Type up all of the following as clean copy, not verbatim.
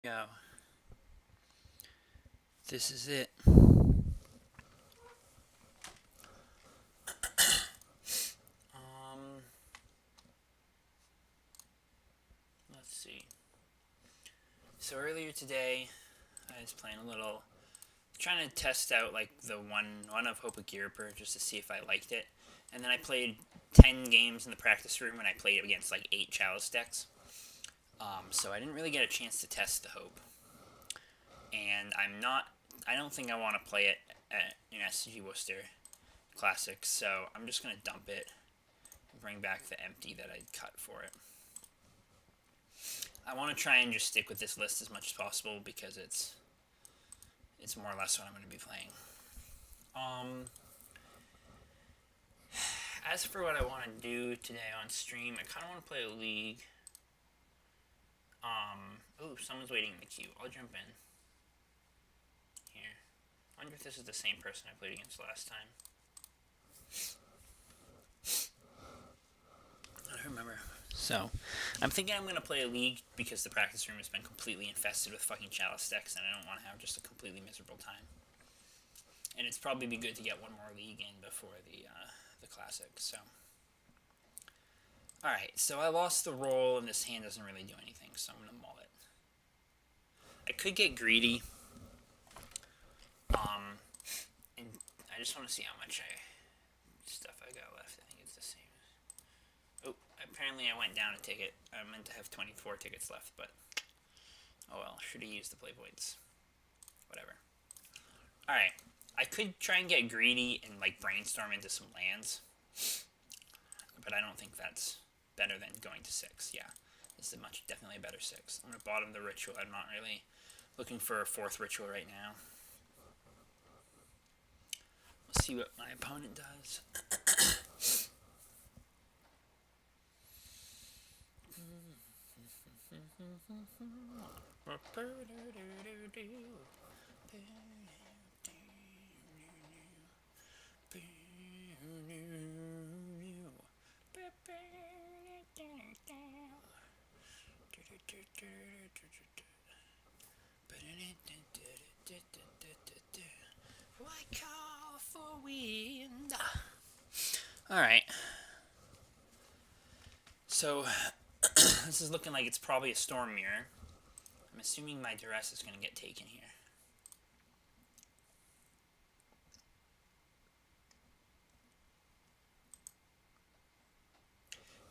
Go. This is it. Um, let's see. So earlier today, I was playing a little, trying to test out like the one of Hope of Gearper just to see if I liked it, and then I played 10 games in the practice room, and I played against like 8 Chalice decks. So I didn't really get a chance to test the Hope, and I don't think I want to play it in SG Worcester Classic, so I'm just gonna dump it and bring back the empty that I cut for it. I want to try and just stick with this list as much as possible because it's more or less what I'm going to be playing. As for what I want to do today on stream, I kind of want to play a league. Oh, someone's waiting in the queue. I'll jump in. Here. I wonder if this is the same person I played against last time. I don't remember. So, I'm thinking I'm going to play a league because the practice room has been completely infested with fucking Chalice decks, and I don't want to have just a completely miserable time. And it's probably be good to get one more league in before the Classic, so. Alright, so I lost the roll, and this hand doesn't really do anything, so I'm going to mull it. I could get greedy. And I just want to see how much stuff I got left. I think it's the same. Oh, apparently I went down a ticket. I meant to have 24 tickets left, but oh well. Should have used the play points. Whatever. Alright. I could try and get greedy and like brainstorm into some lands, but I don't think that's better than going to 6. Yeah, this is definitely a better 6. I'm gonna bottom the ritual. I'm not really looking for a 4th ritual right now. We'll see what my opponent does. Why call for wind? Alright. So, this is looking like it's probably a Storm Mirror. I'm assuming my Duress is going to get taken here.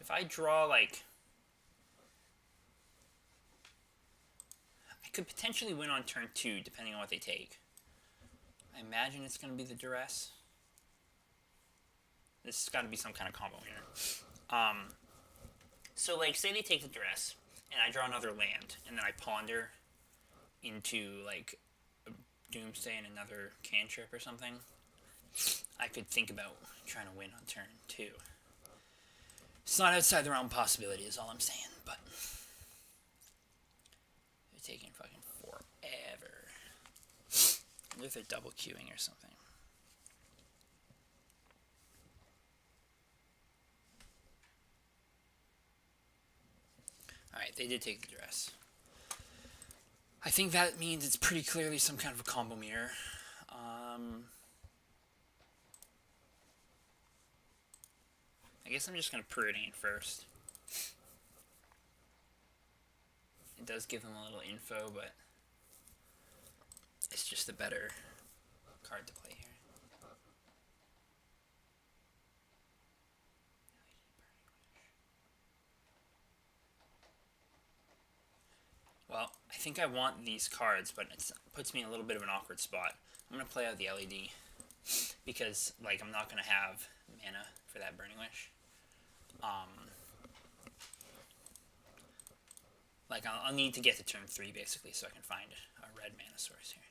If I draw, like... I could potentially win on turn 2, depending on what they take. I imagine it's going to be the Duress. This has got to be some kind of combo here. So, like, say they take the Duress, and I draw another land, and then I ponder into, like, a Doomsday and another cantrip or something. I could think about trying to win on turn 2. It's not outside the realm of possibility is all I'm saying, but they're taking fucking forever. I wonder if they're double queuing or something. Alright, they did take the Duress. I think that means it's pretty clearly some kind of a combo mirror. I guess I'm just going to Perudian first. It does give them a little info, but it's just a better card to play here. Well, I think I want these cards, but it puts me in a little bit of an awkward spot. I'm going to play out the LED because, like, I'm not going to have mana for that Burning Wish. Like, I'll need to get to turn 3, basically, so I can find a red mana source here.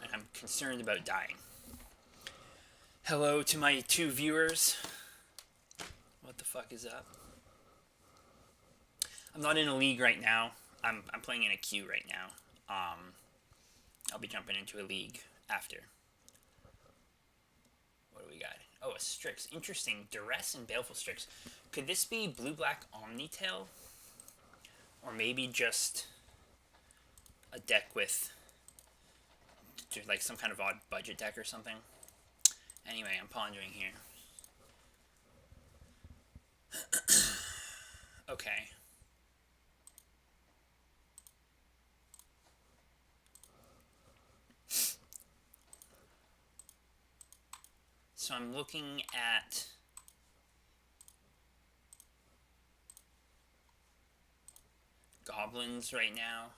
And I'm concerned about dying. Hello to my 2 viewers. What the fuck is up? I'm not in a league right now. I'm playing in a queue right now. I'll be jumping into a league after. What do we got? Oh, a Strix. Interesting. Duress and Baleful Strix. Could this be blue-black Omnitail? Or maybe just a deck with like some kind of odd budget deck or something. Anyway, I'm pondering here. Okay. So I'm looking at goblins right now.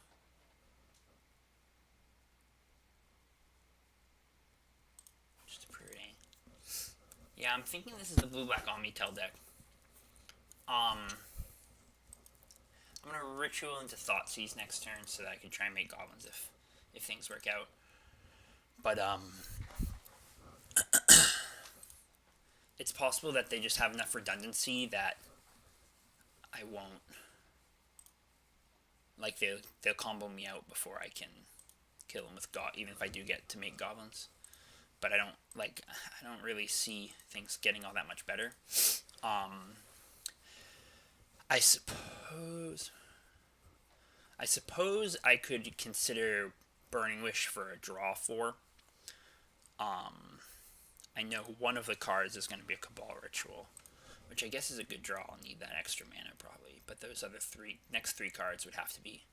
Just pretty. Yeah, I'm thinking this is the blue-black Omnitel deck. I'm gonna ritual into Thoughtseize next turn so that I can try and make goblins if things work out. But it's possible that they just have enough redundancy that I won't, like, they'll combo me out before I can kill them with even if I do get to make goblins. But I don't really see things getting all that much better. I suppose I could consider Burning Wish for a draw 4. I know one of the cards is going to be a Cabal Ritual, which I guess is a good draw. I'll need that extra mana probably, but those other next three cards would have to be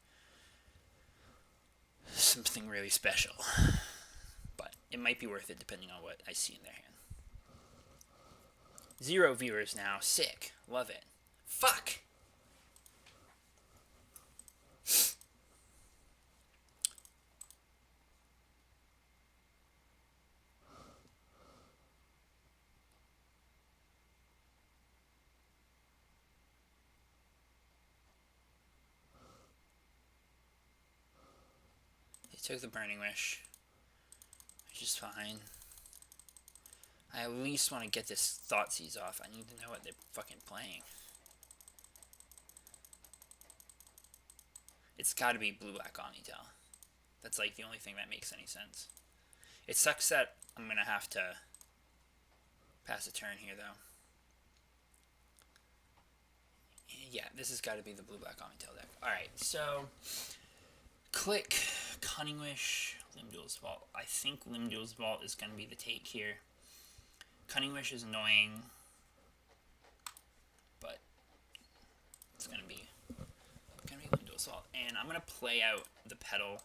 something really special. But it might be worth it depending on what I see in their hand. 0 viewers now. Sick. Love it. Fuck! They took the Burning Wish, which is fine. I at least want to get this Thoughtseize off. I need to know what they're fucking playing. It's gotta be blue-black Omnitel. That's like the only thing that makes any sense. It sucks that I'm gonna have to pass a turn here, though. Yeah, this has got to be the blue-black Omnitel deck. Alright, so click Cunning Wish, Limduel's Vault. I think Limduel's Vault is going to be the take here. Cunning Wish is annoying, but it's going to be Limduel's Vault. And I'm going to play out the Petal.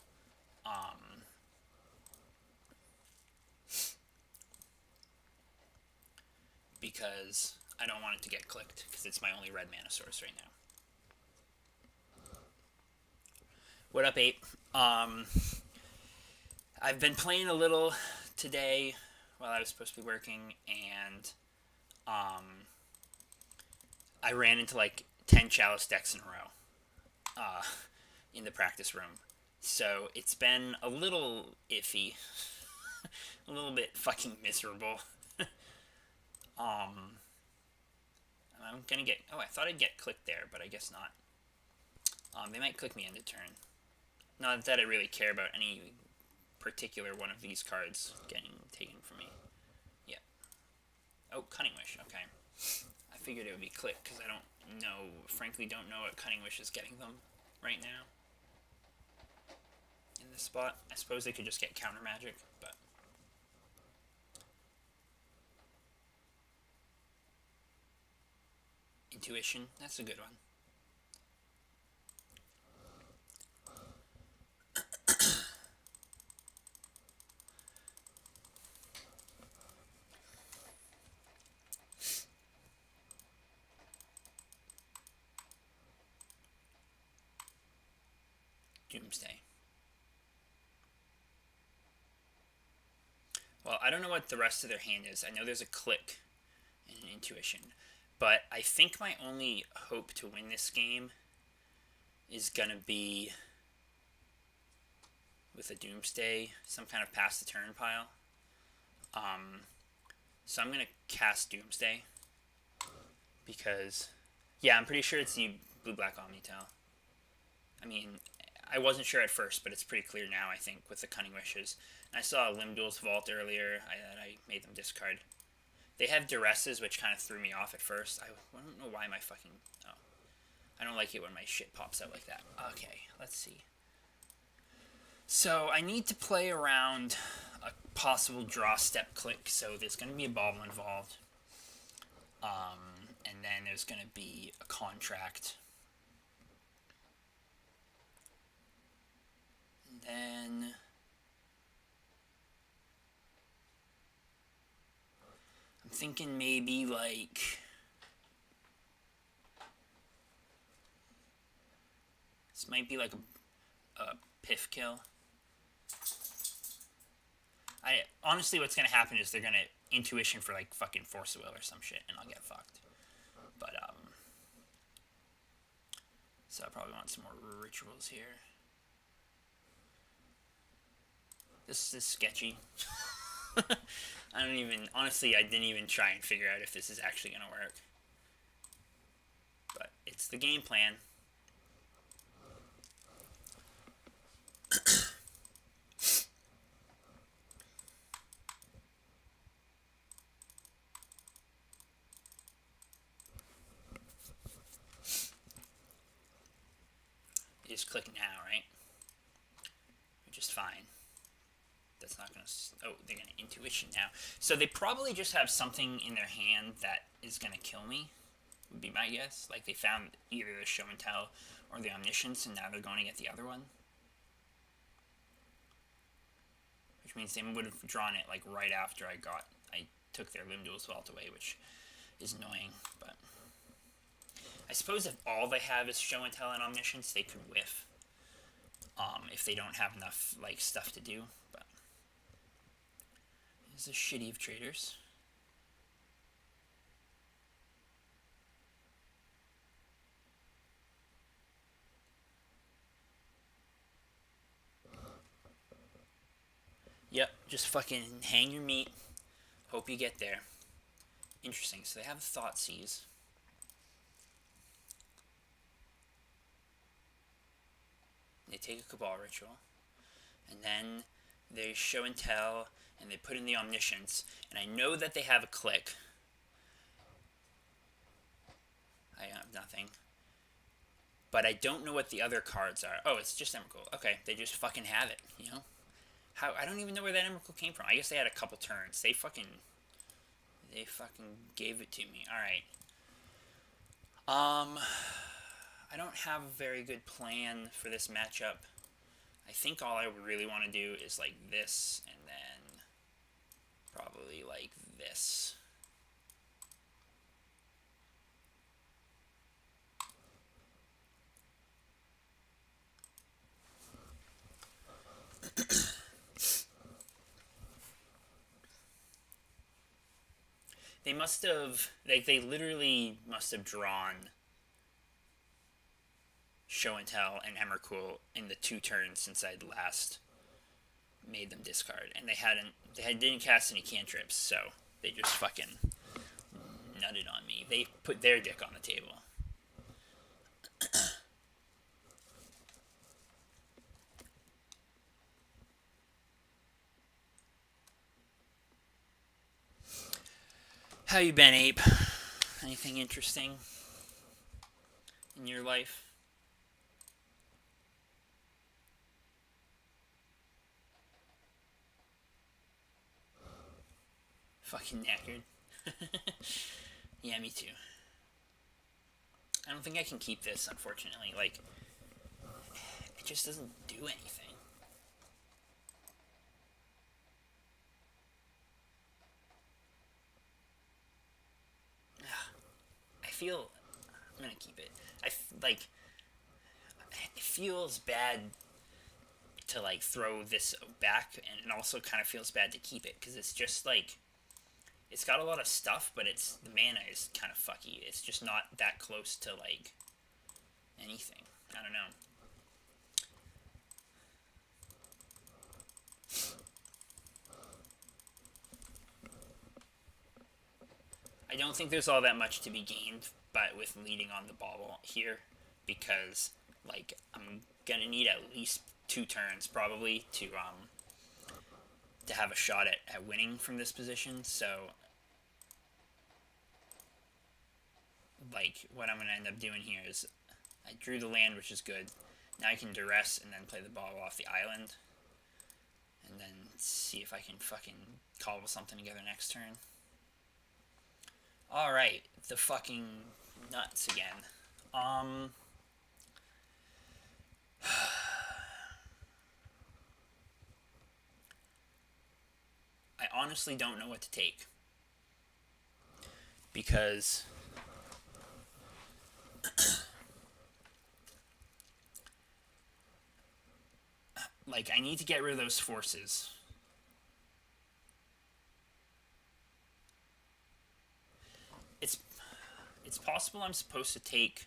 Because I don't want it to get clicked, because it's my only red mana source right now. What up, Ape? I've been playing a little today while I was supposed to be working, and I ran into like 10 Chalice decks in a row in the practice room. So it's been a little iffy. A little bit fucking miserable. I'm gonna get... Oh, I thought I'd get clicked there, but I guess not. They might click me into turn. Not that I really care about any particular one of these cards getting taken from me. Yeah. Oh, Cunning Wish. Okay. I figured it would be clicked, because I frankly don't know what Cunning Wish is getting them right now. In this spot. I suppose they could just get counter magic, but... Intuition, that's a good one. Doomsday. Well, I don't know what the rest of their hand is. I know there's a click and an intuition. But I think my only hope to win this game is going to be with a Doomsday, some kind of pass the turn pile. So I'm going to cast Doomsday. Because, yeah, I'm pretty sure it's the blue-black Omnitel. I mean, I wasn't sure at first, but it's pretty clear now, I think, with the Cunning Wishes. And I saw Limduel's Vault earlier that I made them discard. They have Duresses, which kind of threw me off at first. I don't know why my fucking... Oh. I don't like it when my shit pops out like that. Okay, let's see. So I need to play around a possible draw step click. So there's going to be a bobble involved. And then there's going to be a contract. And then I'm thinking maybe like this might be like a piff kill. Honestly, what's gonna happen is they're gonna intuition for like fucking force will or some shit, and I'll get fucked. But so I probably want some more rituals here. This is sketchy. Honestly, I didn't even try and figure out if this is actually gonna work. But it's the game plan. You just click now, right? Which is fine. That's not gonna. Oh, they're gonna intuition now. So they probably just have something in their hand that is gonna kill me. Would be my guess. Like they found either the show and tell or the omniscience, and now they're going to get the other one. Which means they would have drawn it like right after I took their Limb Duel's Vault away, which is annoying. But I suppose if all they have is show and tell and omniscience, they could whiff. If they don't have enough like stuff to do. But it's a shitty of traders. Yep, just fucking hang your meat. Hope you get there. Interesting. So they have Thoughtseize. They take a Cabal Ritual. And then they show and tell, and they put in the Omniscience. And I know that they have a click. I have nothing. But I don't know what the other cards are. Oh, it's just Emrakul. Okay, they just fucking have it, you know? I don't even know where that Emrakul came from. I guess they had a couple turns. They fucking gave it to me. Alright. I don't have a very good plan for this matchup. I think all I really want to do is like this, and then probably like this. They must have, like, they literally must have drawn Show and Tell and Emrakul in the 2 turns since I'd last made them discard, and they didn't cast any cantrips, so they just fucking nutted on me. They put their dick on the table. How you been, Ape? Anything interesting in your life? Fucking knackered. Yeah, me too. I don't think I can keep this, unfortunately. Like, it just doesn't do anything. I'm gonna keep it. It feels bad to like throw this back, and it also kind of feels bad to keep it because it's just like it's got a lot of stuff, but the mana is kind of fucky. It's just not that close to like anything. I don't know. I don't think there's all that much to be gained, but with leading on the bobble here, because like I'm gonna need at least 2 turns probably to have a shot at winning from this position. So like what I'm gonna end up doing here is I drew the land, which is good. Now I can duress and then play the ball off the island. And then see if I can fucking cobble something together next turn. Alright, the fucking nuts again. I honestly don't know what to take. Because like, I need to get rid of those forces. It's possible I'm supposed to take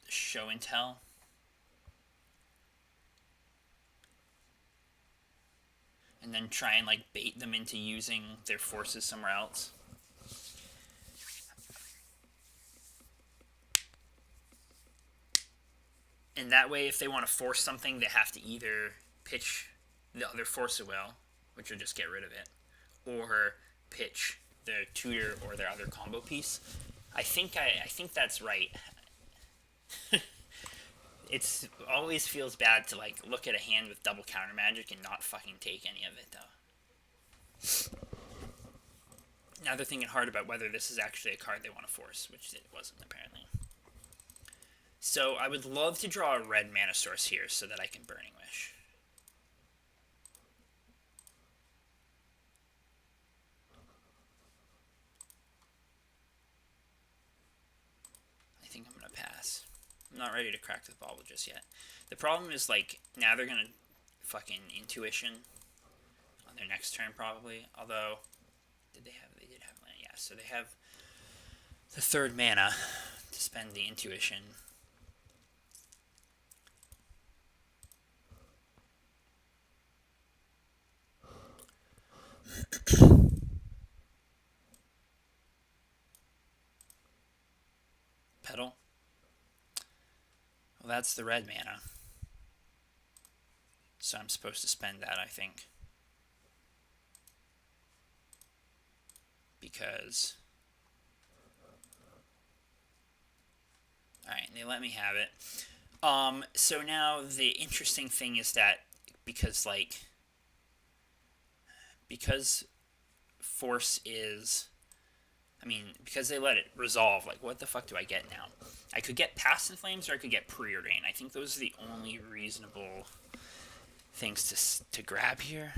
the show and tell. And then try and like bait them into using their forces somewhere else. And that way, if they want to force something, they have to either pitch the other force of will, which will just get rid of it, or pitch their tutor or their other combo piece. I think that's right. It always feels bad to like look at a hand with double counter magic and not fucking take any of it though. Now they're thinking hard about whether this is actually a card they want to force, which it wasn't apparently. So I would love to draw a red mana source here so that I can Burning Wish. I think I'm going to pass. I'm not ready to crack the bauble just yet. The problem is, like, now they're going to fucking Intuition on their next turn probably. Although, they did have land, yeah. So they have the third mana to spend the Intuition. Petal. Well, that's the red mana. So I'm supposed to spend that, I think. Because... Alright, they let me have it. So now the interesting thing is that because force is... because they let it resolve, like, what the fuck do I get now? I could get Past in Flames or I could get Preordain. I think those are the only reasonable things to grab here.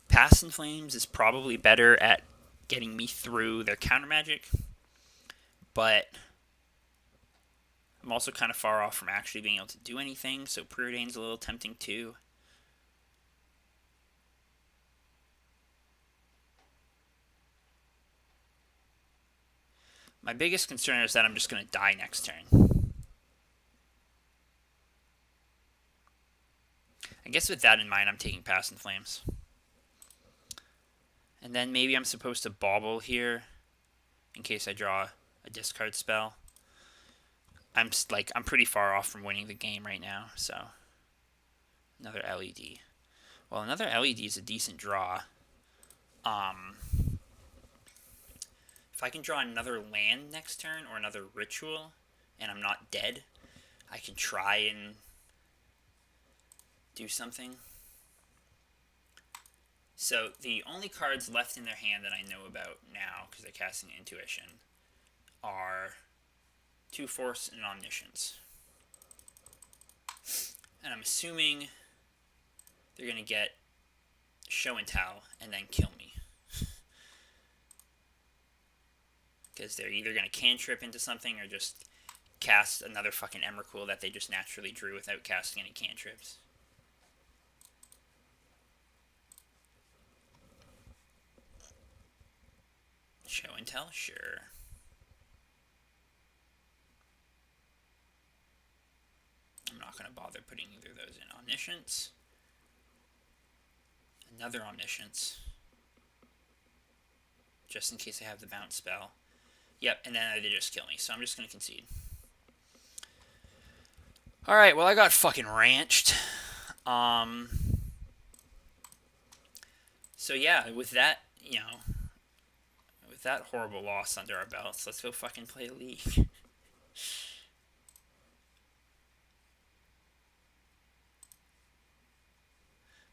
Past in Flames is probably better at getting me through their counter magic, but I'm also kind of far off from actually being able to do anything, so Preordain's a little tempting too. My biggest concern is that I'm just going to die next turn. I guess with that in mind, I'm taking Past in Flames. And then maybe I'm supposed to bauble here in case I draw a discard spell. I'm pretty far off from winning the game right now, so another LED. Well, another LED is a decent draw. If I can draw another land next turn or another ritual and I'm not dead, I can try and do something. So the only cards left in their hand that I know about now, because they're casting Intuition, are 2 Force and Omniscience. And I'm assuming they're going to get Show and Tell and then kill me. Because they're either going to cantrip into something or just cast another fucking Emrakul that they just naturally drew without casting any cantrips. Show and Tell? Sure. I'm not going to bother putting either of those in. Omniscience. Another Omniscience. Just in case I have the bounce spell. Yep, and then they just kill me, so I'm just going to concede. Alright, well, I got fucking ranched. So yeah, with that, with that horrible loss under our belts, let's go fucking play a league.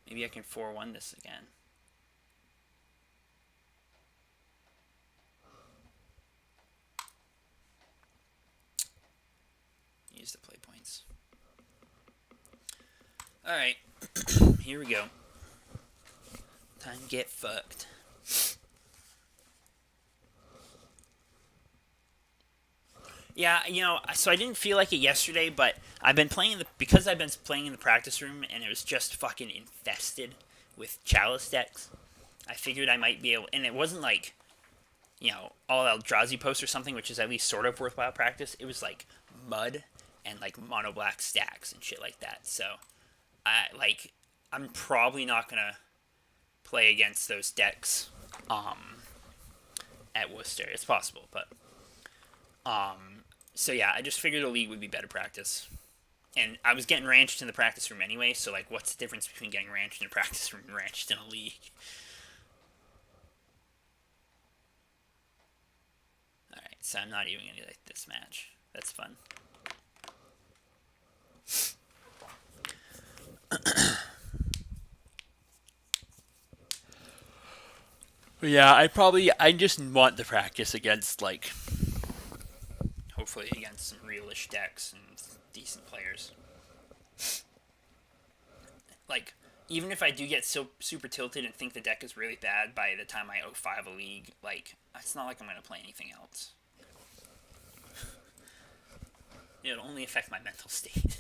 Maybe I can 4-1 this again. Use the play points. Alright, here we go. Time to get fucked. Yeah, you know, so I didn't feel like it yesterday, but because I've been playing in the practice room and it was just fucking infested with Chalice decks. I figured I might be able, and it wasn't like, you know, all Eldrazi post or something, which is at least sort of worthwhile practice. It was like mud and like mono black stacks and shit like that. So I'm probably not gonna play against those decks at Worcester. It's possible, but so yeah, I just figured a league would be better practice. And I was getting ranched in the practice room anyway, so like what's the difference between getting ranched in a practice room and ranched in a league? Alright, so I'm not even gonna like this match. That's fun. But yeah, I just want the practice against, like, hopefully against some realish decks and decent players. Like, even if I do get so super tilted and think the deck is really bad by the time I 0-5 a league, like, it's not like I'm going to play anything else. It'll only affect my mental state.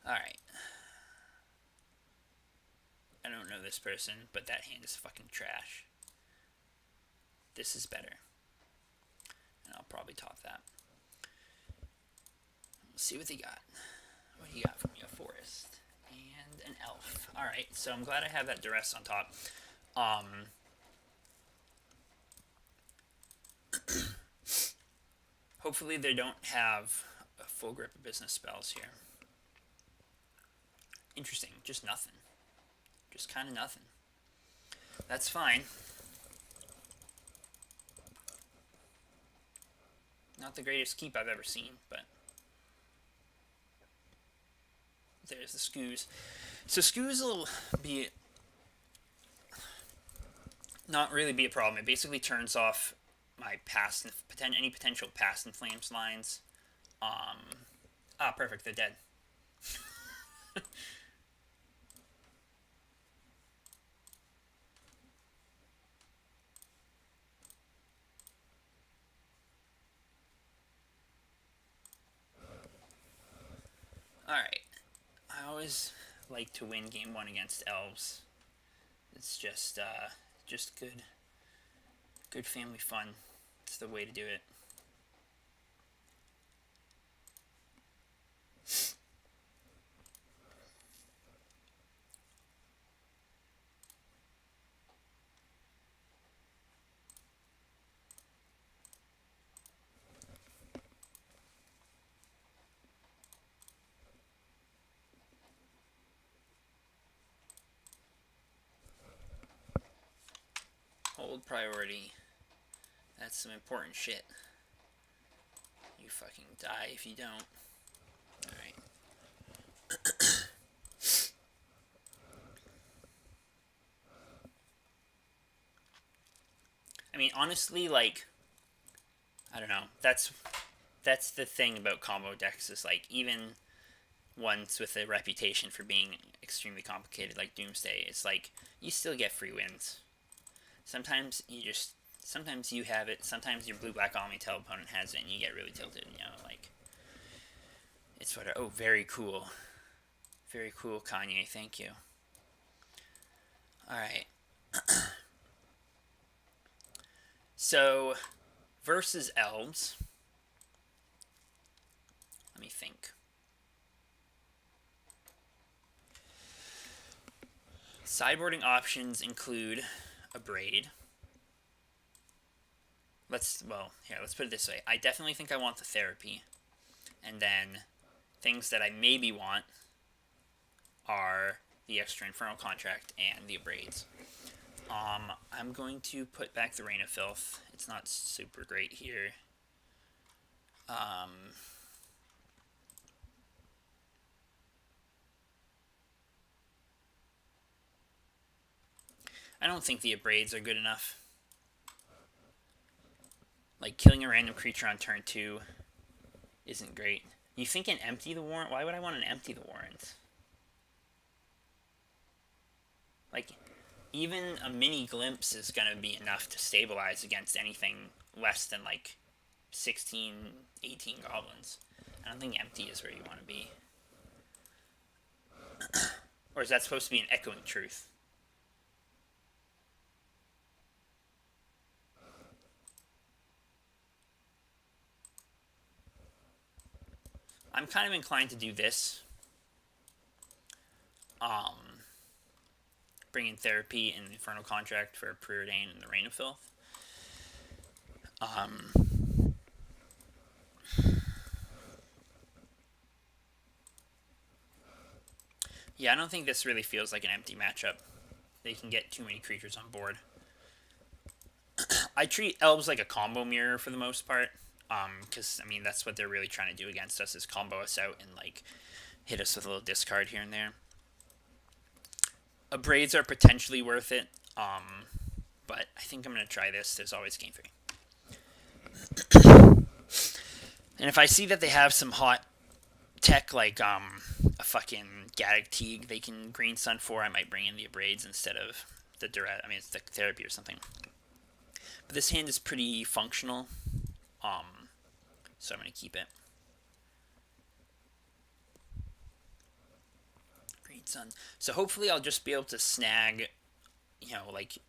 Alright. I don't know this person, but that hand is fucking trash. This is better. And I'll probably top that. We'll see what they got. What do you got from me? A forest. And an elf. Alright, so I'm glad I have that duress on top. Hopefully they don't have a full grip of business spells here. Interesting. Just nothing. Just kind of nothing. That's fine. Not the greatest keep I've ever seen, but there's the Scoos. So Scoos will be not really be a problem. It basically turns off my any potential past in flames lines. Perfect. They're dead. Alright. I always like to win game 1 against elves. It's just good family fun. It's the way to do it. Hold priority. That's some important shit. You fucking die if you don't. Alright. I mean, honestly, like, I don't know. That's the thing about combo decks is, like, even ones with a reputation for being extremely complicated, like Doomsday, it's like, you still get free wins. Sometimes you have it, sometimes your blue-black Omnitel opponent has it, and you get really tilted, you know, like, it's sort of, oh, very cool. Very cool, Kanye, thank you. Alright. So, versus elves. Let me think. Sideboarding options include a braid. Let's put it this way. I definitely think I want the therapy. And then things that I maybe want are the extra infernal contract and the braids. I'm going to put back the Rain of Filth. It's not super great here. I don't think the Abrades are good enough. Like, killing a random creature on turn 2 isn't great. You think an empty the warrant? Why would I want an empty the warrant? Like, even a mini glimpse is going to be enough to stabilize against anything less than, like, 16, 18 goblins. I don't think empty is where you want to be. Or is that supposed to be an echoing truth? I'm kind of inclined to do this. Bring in Therapy and Infernal Contract for Preordain and the Rain of Filth. Yeah, I don't think this really feels like an empty matchup. They can get too many creatures on board. I treat elves like a combo mirror for the most part, because, I mean, that's what they're really trying to do against us, is combo us out and, like, hit us with a little discard here and there. Abrades are potentially worth it, but I think I'm going to try this. There's always game 3. And if I see that they have some hot tech, like a fucking Gaddock Teague they can green sun for, I might bring in the Abrades instead of the Duress. I mean, it's the Therapy or something. But this hand is pretty functional, so I'm going to keep it. Green sun. So hopefully I'll just be able to snag, you know, like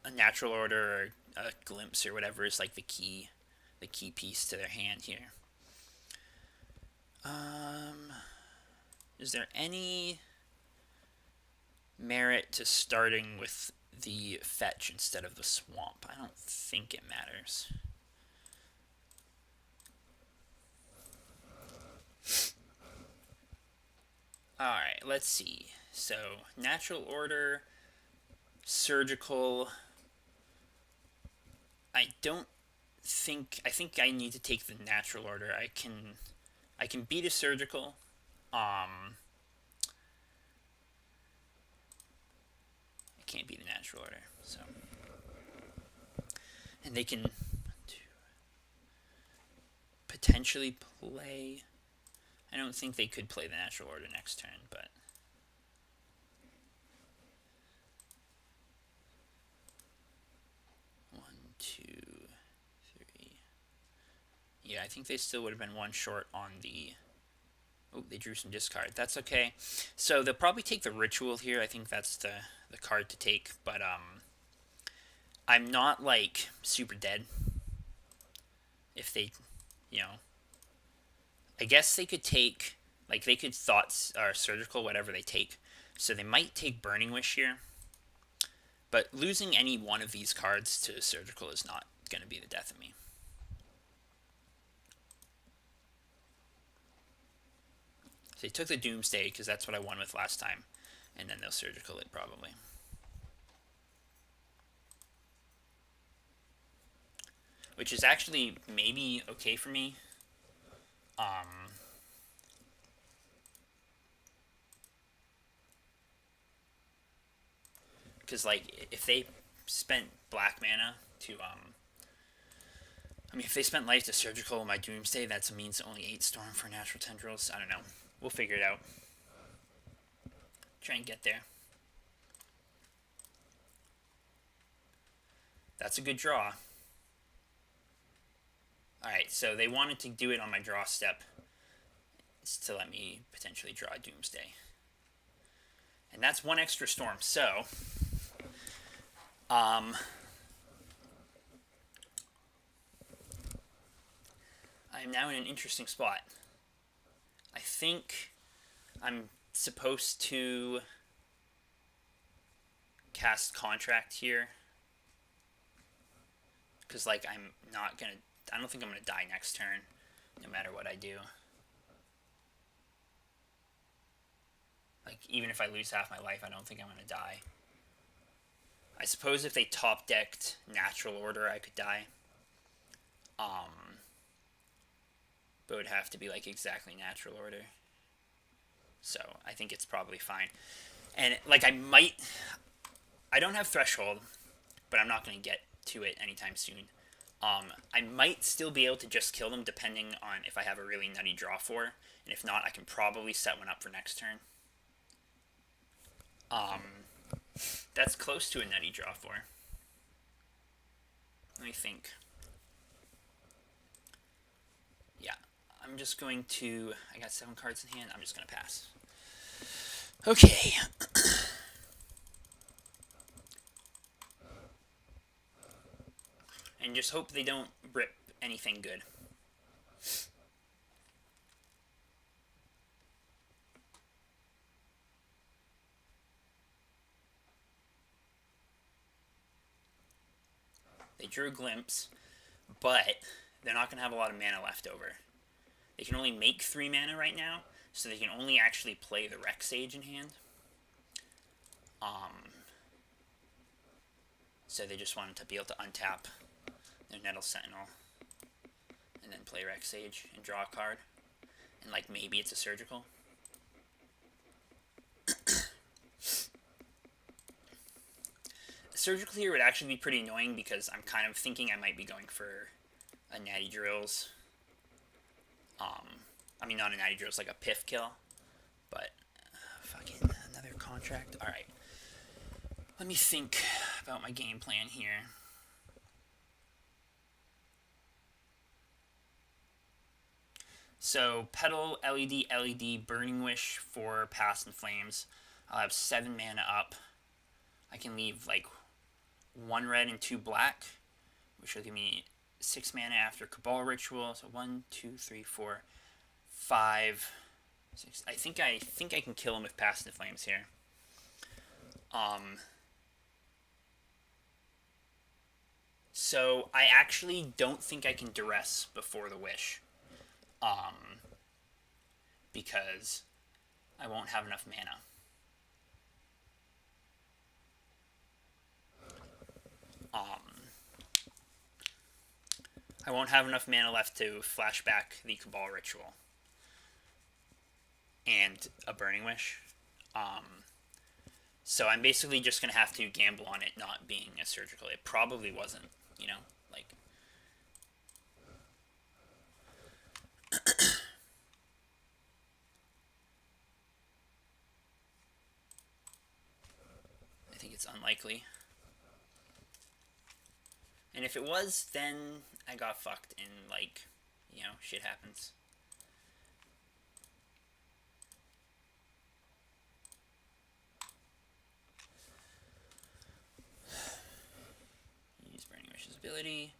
a Natural Order or a Glimpse or whatever is like the key piece to their hand here. Is there any merit to starting with the fetch instead of the swamp? I don't think it matters. Alright, let's see. So, Natural Order, Surgical. I think I need to take the Natural Order. I can beat a Surgical. I can't beat the Natural Order, so. And they can potentially play. I don't think they could play the Natural Order next turn, but. One, two, three. Yeah, I think they still would have been one short on the. Oh, they drew some discard. That's okay. So they'll probably take the Ritual here. I think that's the card to take. But I'm not, like, super dead. If they, you know. I guess they could take, like, they could Thoughts or Surgical, whatever they take. So they might take Burning Wish here. But losing any one of these cards to Surgical is not going to be the death of me. So they took the Doomsday, because that's what I won with last time. And then they'll Surgical it, probably. Which is actually maybe okay for me. Because, like, if they spent black mana to, I mean, if they spent life to Surgical my Doomsday, that means only 8 Storm for Natural Tendrils. I don't know. We'll figure it out. Try and get there. That's a good draw. Alright, so they wanted to do it on my draw step to let me potentially draw Doomsday. And that's one extra Storm, so I am now in an interesting spot. I think I'm supposed to cast Contract here. Because, like, I don't think I'm going to die next turn, no matter what I do. Like, even if I lose half my life, I don't think I'm going to die. I suppose if they top decked Natural Order, I could die. But it would have to be like exactly Natural Order. So I think it's probably fine. And like I don't have Threshold, but I'm not going to get to it anytime soon. I might still be able to just kill them depending on if I have a really nutty draw for, and if not, I can probably set one up for next turn. That's close to a nutty draw for. Let me think. Yeah, I'm just going to. I got 7 cards in hand. I'm just going to pass. Okay. And just hope they don't rip anything good. They drew a Glimpse, but they're not going to have a lot of mana left over. They can only make 3 mana right now, so they can only actually play the Rex Sage in hand. So they just wanted to be able to untap their Nettle Sentinel and then play Rex Sage and draw a card. And like maybe it's a Surgical. Surgical here would actually be pretty annoying because I'm kind of thinking I might be going for a Natty Drills. I mean, not a Natty Drills, like a Piff kill. But, fucking another contract. Alright. Let me think about my game plan here. So, Petal, LED, Burning Wish for Past and Flames. I'll have 7 mana up. I can leave, like, 1 red and 2 black, which will give me 6 mana after Cabal Ritual. So 1, 2, 3, 4, 5, 6. I think I can kill him with Past the Flames here. So I actually don't think I can Duress before the Wish. Because I won't have enough mana. I won't have enough mana left to flash back the Cabal Ritual and a Burning Wish. So I'm basically just going to have to gamble on it not being a Surgical. It probably wasn't, you know, like... I think it's unlikely. And if it was, then I got fucked and, like, you know, shit happens. Use Burning Wish's ability.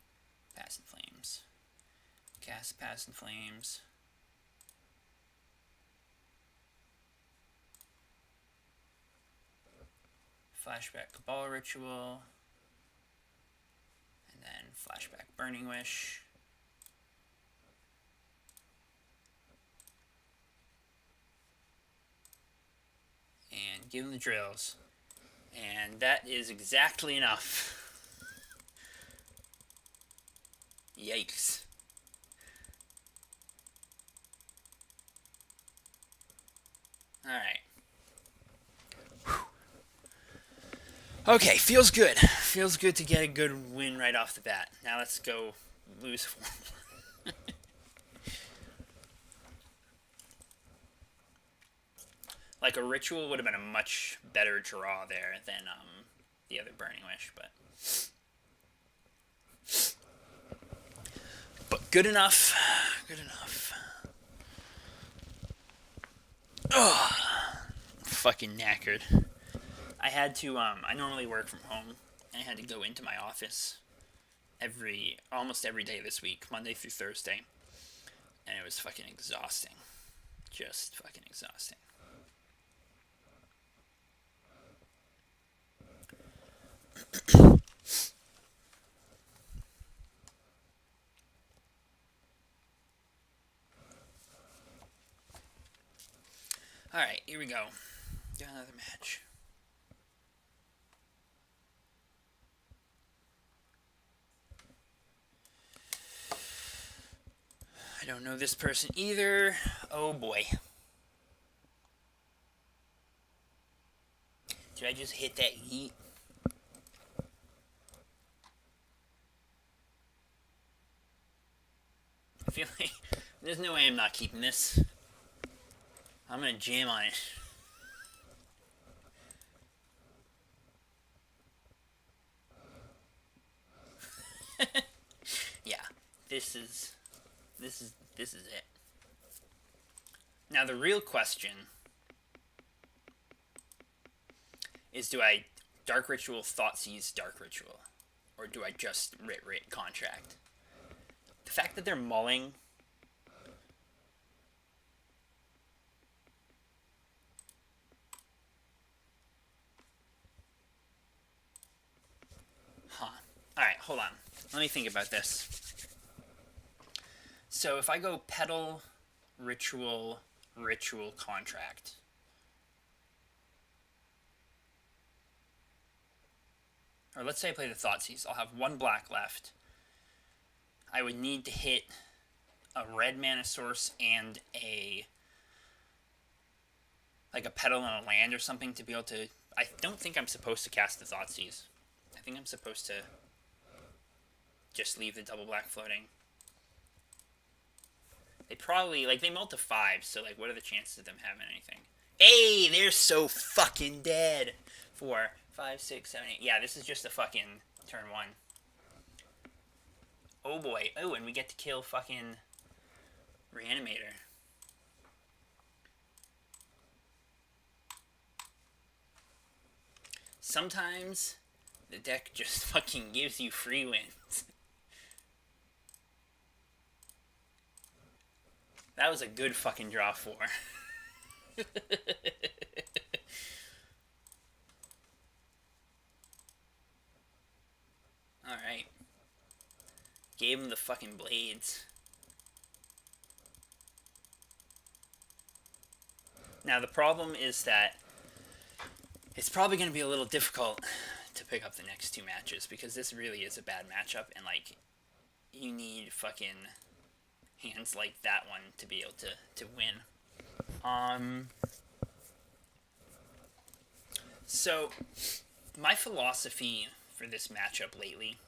Pass in Flames. Cast Pass in Flames. Flashback Cabal Ritual. And then flashback Burning Wish. And give him the drills. And that is exactly enough. Yikes. Alright. Okay, feels good. Feels good to get a good win right off the bat. Now let's go lose 4 more. Like, a Ritual would have been a much better draw there than the other Burning Wish, but... But good enough. Good enough. Ugh. Fucking knackered. I had to, I normally work from home, and I had to go into my office almost every day this week, Monday through Thursday, and it was fucking exhausting. Just fucking exhausting. Alright, here we go. Got another match. I don't know this person either. Oh boy. Did I just hit that heat? I feel like there's no way I'm not keeping this. I'm gonna jam on it. Yeah, this is it. Now the real question is, do I Dark Ritual, Thoughtseize, Dark Ritual, or do I just Rit Contract? The fact that they're mulling. Huh. Alright, hold on. Let me think about this. So if I go Petal, Ritual, Ritual, Contract. Or let's say I play the Thoughtseize. I'll have one black left. I would need to hit a red mana source and a Petal and a land or something to be able to... I don't think I'm supposed to cast the Thoughtseize. I think I'm supposed to just leave the double black floating. They probably... they mull to 5, so, what are the chances of them having anything? Hey, they're so fucking dead! 4, 5, 6, 7, 8. Yeah, this is just a fucking turn 1. Oh boy. Oh, and we get to kill fucking Reanimator. Sometimes the deck just fucking gives you free wins. That was a good fucking draw 4. Alright. Gave him the fucking blades. Now the problem is that it's probably going to be a little difficult to pick up the next 2 matches, because this really is a bad matchup, and you need fucking hands like that one to be able to win. So my philosophy for this matchup lately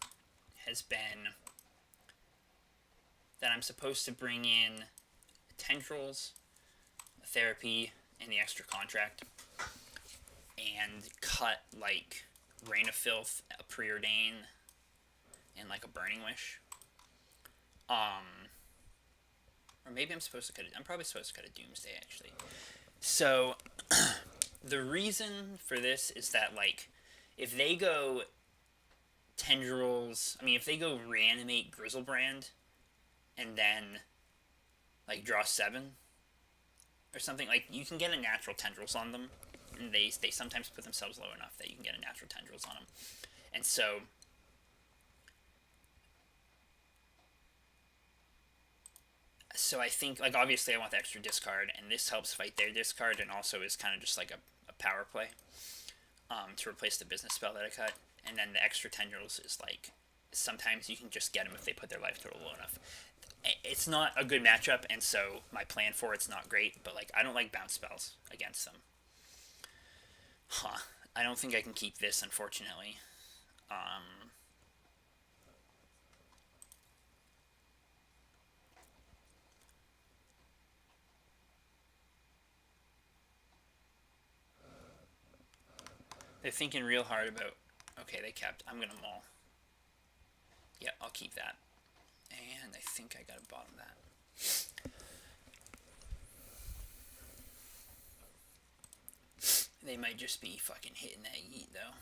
has been that I'm supposed to bring in Tendrils, Therapy, and the extra contract, and cut Rain of Filth, a Preordain, and a Burning Wish. Or maybe I'm supposed to cut it. I'm probably supposed to cut a Doomsday, actually. So the reason for this is that if they go Tendrils, if they go Reanimate Grizzlebrand and then draw 7 or something, you can get a natural Tendrils on them, and they sometimes put themselves low enough that you can get a natural Tendrils on them. And so I think, obviously I want the extra discard, and this helps fight their discard, and also is kind of just a power play to replace the business spell that I cut. And then the extra Tendrils is sometimes you can just get them if they put their life total low enough. It's not a good matchup, and so my plan for it's not great, but I don't like bounce spells against them. I don't think I can keep this, unfortunately. They're thinking real hard about... Okay, they kept... I'm gonna maul. Yeah, I'll keep that. And I think I gotta bottom that. They might just be fucking hitting that yeet, though.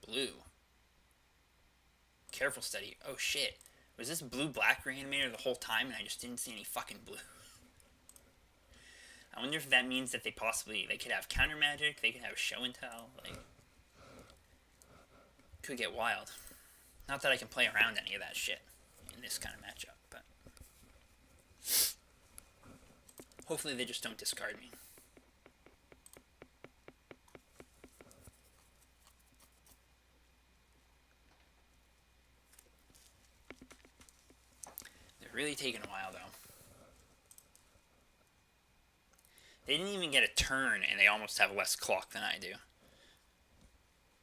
Blue. Careful study. Oh shit. Was this blue-black Reanimator the whole time and I just didn't see any fucking blue? I wonder if that means that they could have counter magic, they could have show and tell, could get wild. Not that I can play around any of that shit in this kind of matchup, but hopefully they just don't discard me. really taking a while, though. They didn't even get a turn, and they almost have less clock than I do.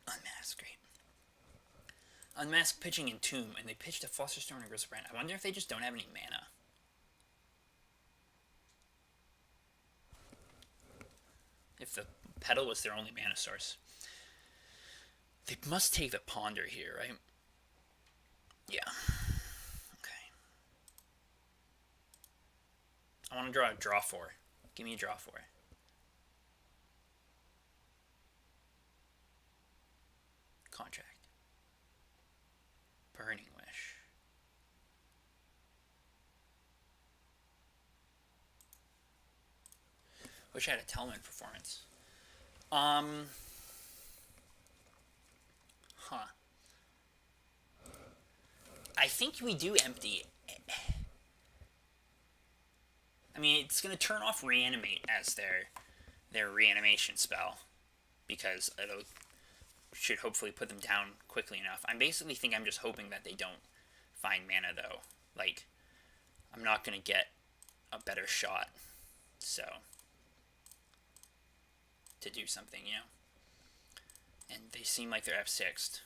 Unmask, great. Unmask pitching in Tomb, and they pitched a Flusterstone and Griselbrand. I wonder if they just don't have any mana. If the Petal was their only mana source. They must take the Ponder here, right? Yeah. Okay. I want to draw 4. Give me a draw 4. Contract. Burning Wish. Wish I had a Telman performance. I think we do empty. I mean, it's going to turn off Reanimate as their reanimation spell, because it'll should hopefully put them down quickly enough. I basically think I'm just hoping that they don't find mana, though. Like, I'm not going to get a better shot, so, to do something, you know? And they seem like they're F6'd.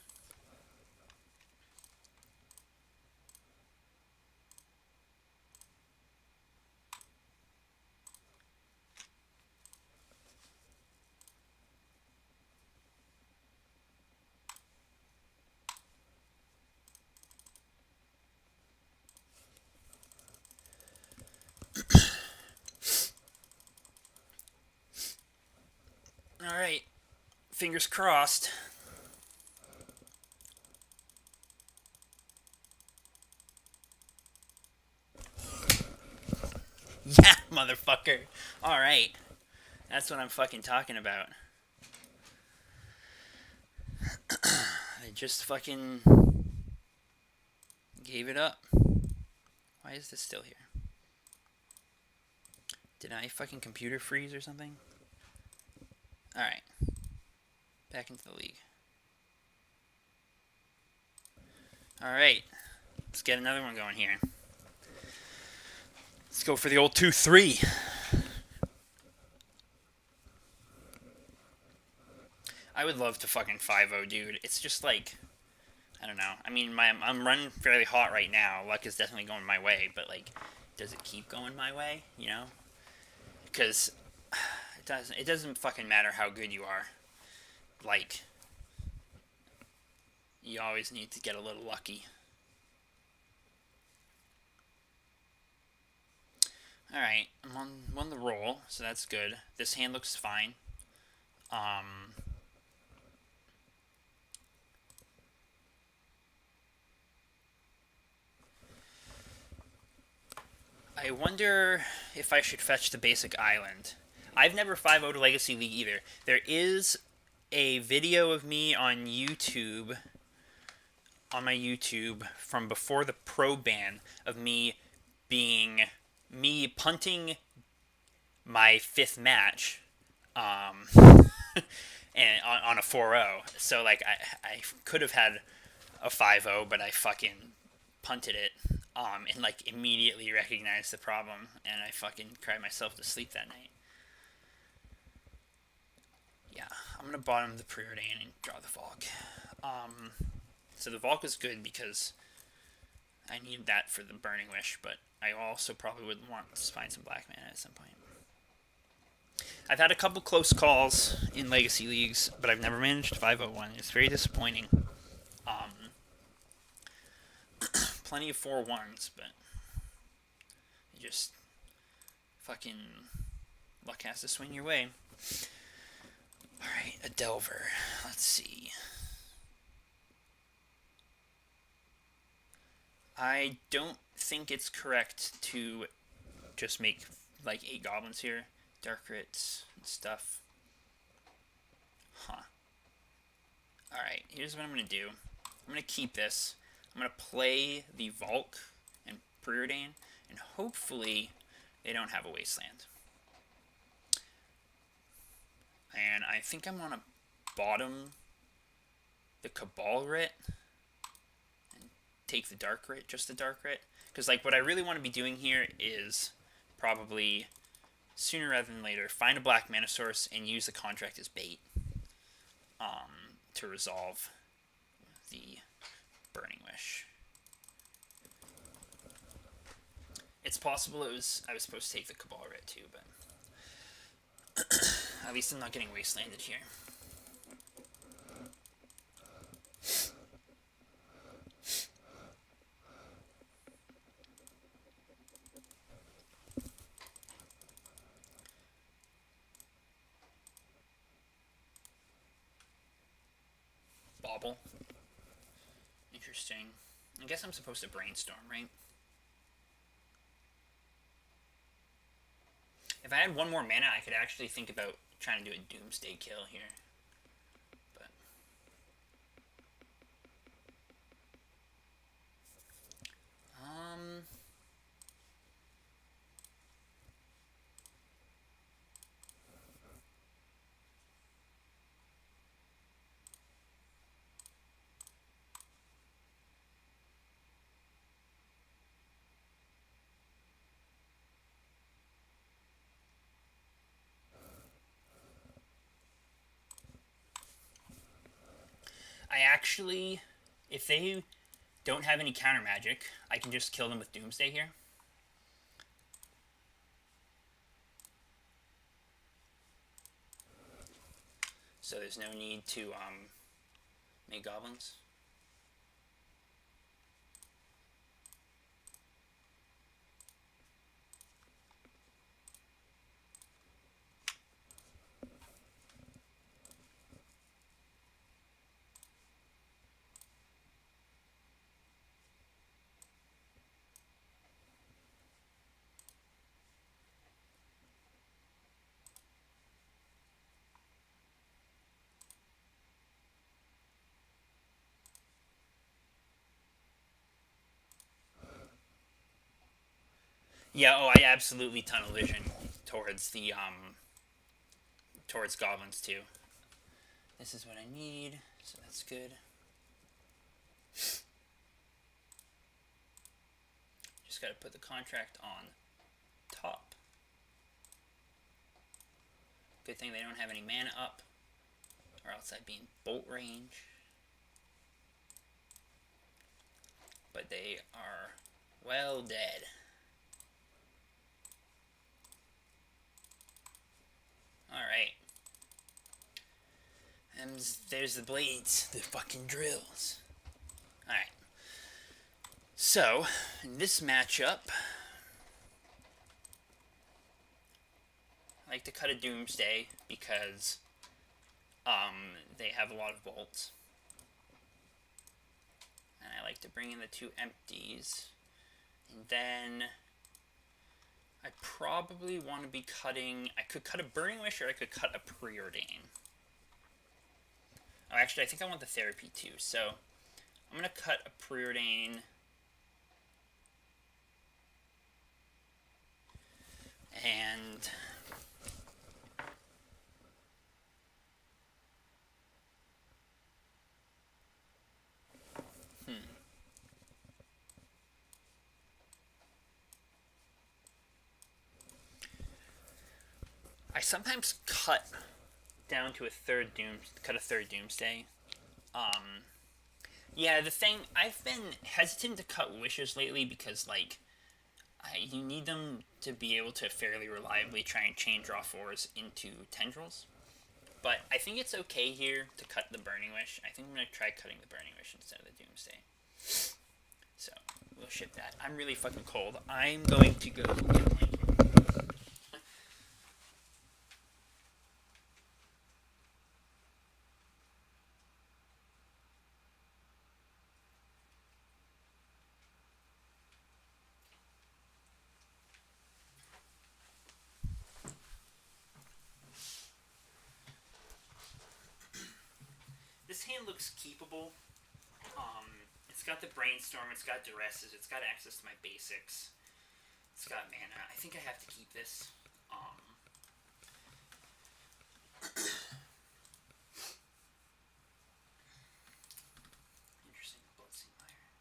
Alright. Fingers crossed. Yeah, motherfucker. Alright. That's what I'm fucking talking about. I just fucking gave it up. Why is this still here? Did I fucking computer freeze or something? Alright. Back into the league. Alright. Let's get another one going here. Let's go for the old 2-3. I would love to fucking 5-0, dude. It's just like, I don't know. I mean, I'm running fairly hot right now. Luck is definitely going my way, but like, does it keep going my way? You know? Because it doesn't fucking matter how good you are. Like, you always need to get a little lucky. Alright, I'm on the roll, so that's good. This hand looks fine. I wonder if I should fetch the basic island. I've never 5-0'd a Legacy League either. There is a video of me on YouTube, on my YouTube, from before the pro ban, of me punting my 5th match, and on a 4-0. So, like, I could have had a 5-0, but I fucking punted it, and, like, immediately recognized the problem, and I fucking cried myself to sleep that night. Yeah, I'm going to bottom the Preordain and draw the Valk. So the Valk is good because I need that for the Burning Wish, but I also probably would want to find some black mana at some point. I've had a couple close calls in Legacy Leagues, but I've never managed 501. It's very disappointing. Plenty of 4-1s, but just fucking luck has to swing your way. Alright, a Delver. Let's see. I don't think it's correct to just make like 8 goblins here. Dark Rits and stuff. Huh. Alright, here's what I'm going to do. I'm going to keep this. I'm going to play the Valk and Preordain, and hopefully they don't have a Wasteland. And I think I'm going to bottom the Cabal Writ and take the dark grit, just the dark grit. Because, like, what I really want to be doing here is probably, sooner rather than later, find a black mana source and use the contract as bait to resolve the Burning Wish. It's possible I was supposed to take the Cabal Writ too, but at least I'm not getting wastelanded here. Bauble. Interesting. I guess I'm supposed to brainstorm, right? If I had one more mana, I could actually think about trying to do a Doomsday kill here. But I actually, if they don't have any counter magic, I can just kill them with Doomsday here. So there's no need to make goblins. Yeah, oh, I absolutely tunnel vision towards the towards goblins too. This is what I need, so that's good. Just gotta put the contract on top. Good thing they don't have any mana up, or else I'd be in bolt range. But they are well dead. Alright. And there's the blades, the fucking drills. Alright. So, in this matchup, I like to cut a Doomsday because they have a lot of bolts. And I like to bring in the two empties. And then I probably want to be cutting... I could cut a Burning Wish or I could cut a Preordain. Oh, actually, I think I want the Therapy too. So I'm going to cut a Preordain. And... I sometimes cut down to a third Doomsday. Yeah, the thing, I've been hesitant to cut wishes lately because, like, you need them to be able to fairly reliably try and chain draw 4s into tendrils. But I think it's okay here to cut the Burning Wish. I think I'm going to try cutting the Burning Wish instead of the Doomsday. So, we'll ship that. I'm really fucking cold. I'm going to go get a blanket. This hand looks keepable. It's got the Brainstorm, it's got Duresses, it's got access to my basics. It's got mana. I think I have to keep this. Interesting, Bloodseed Lyre.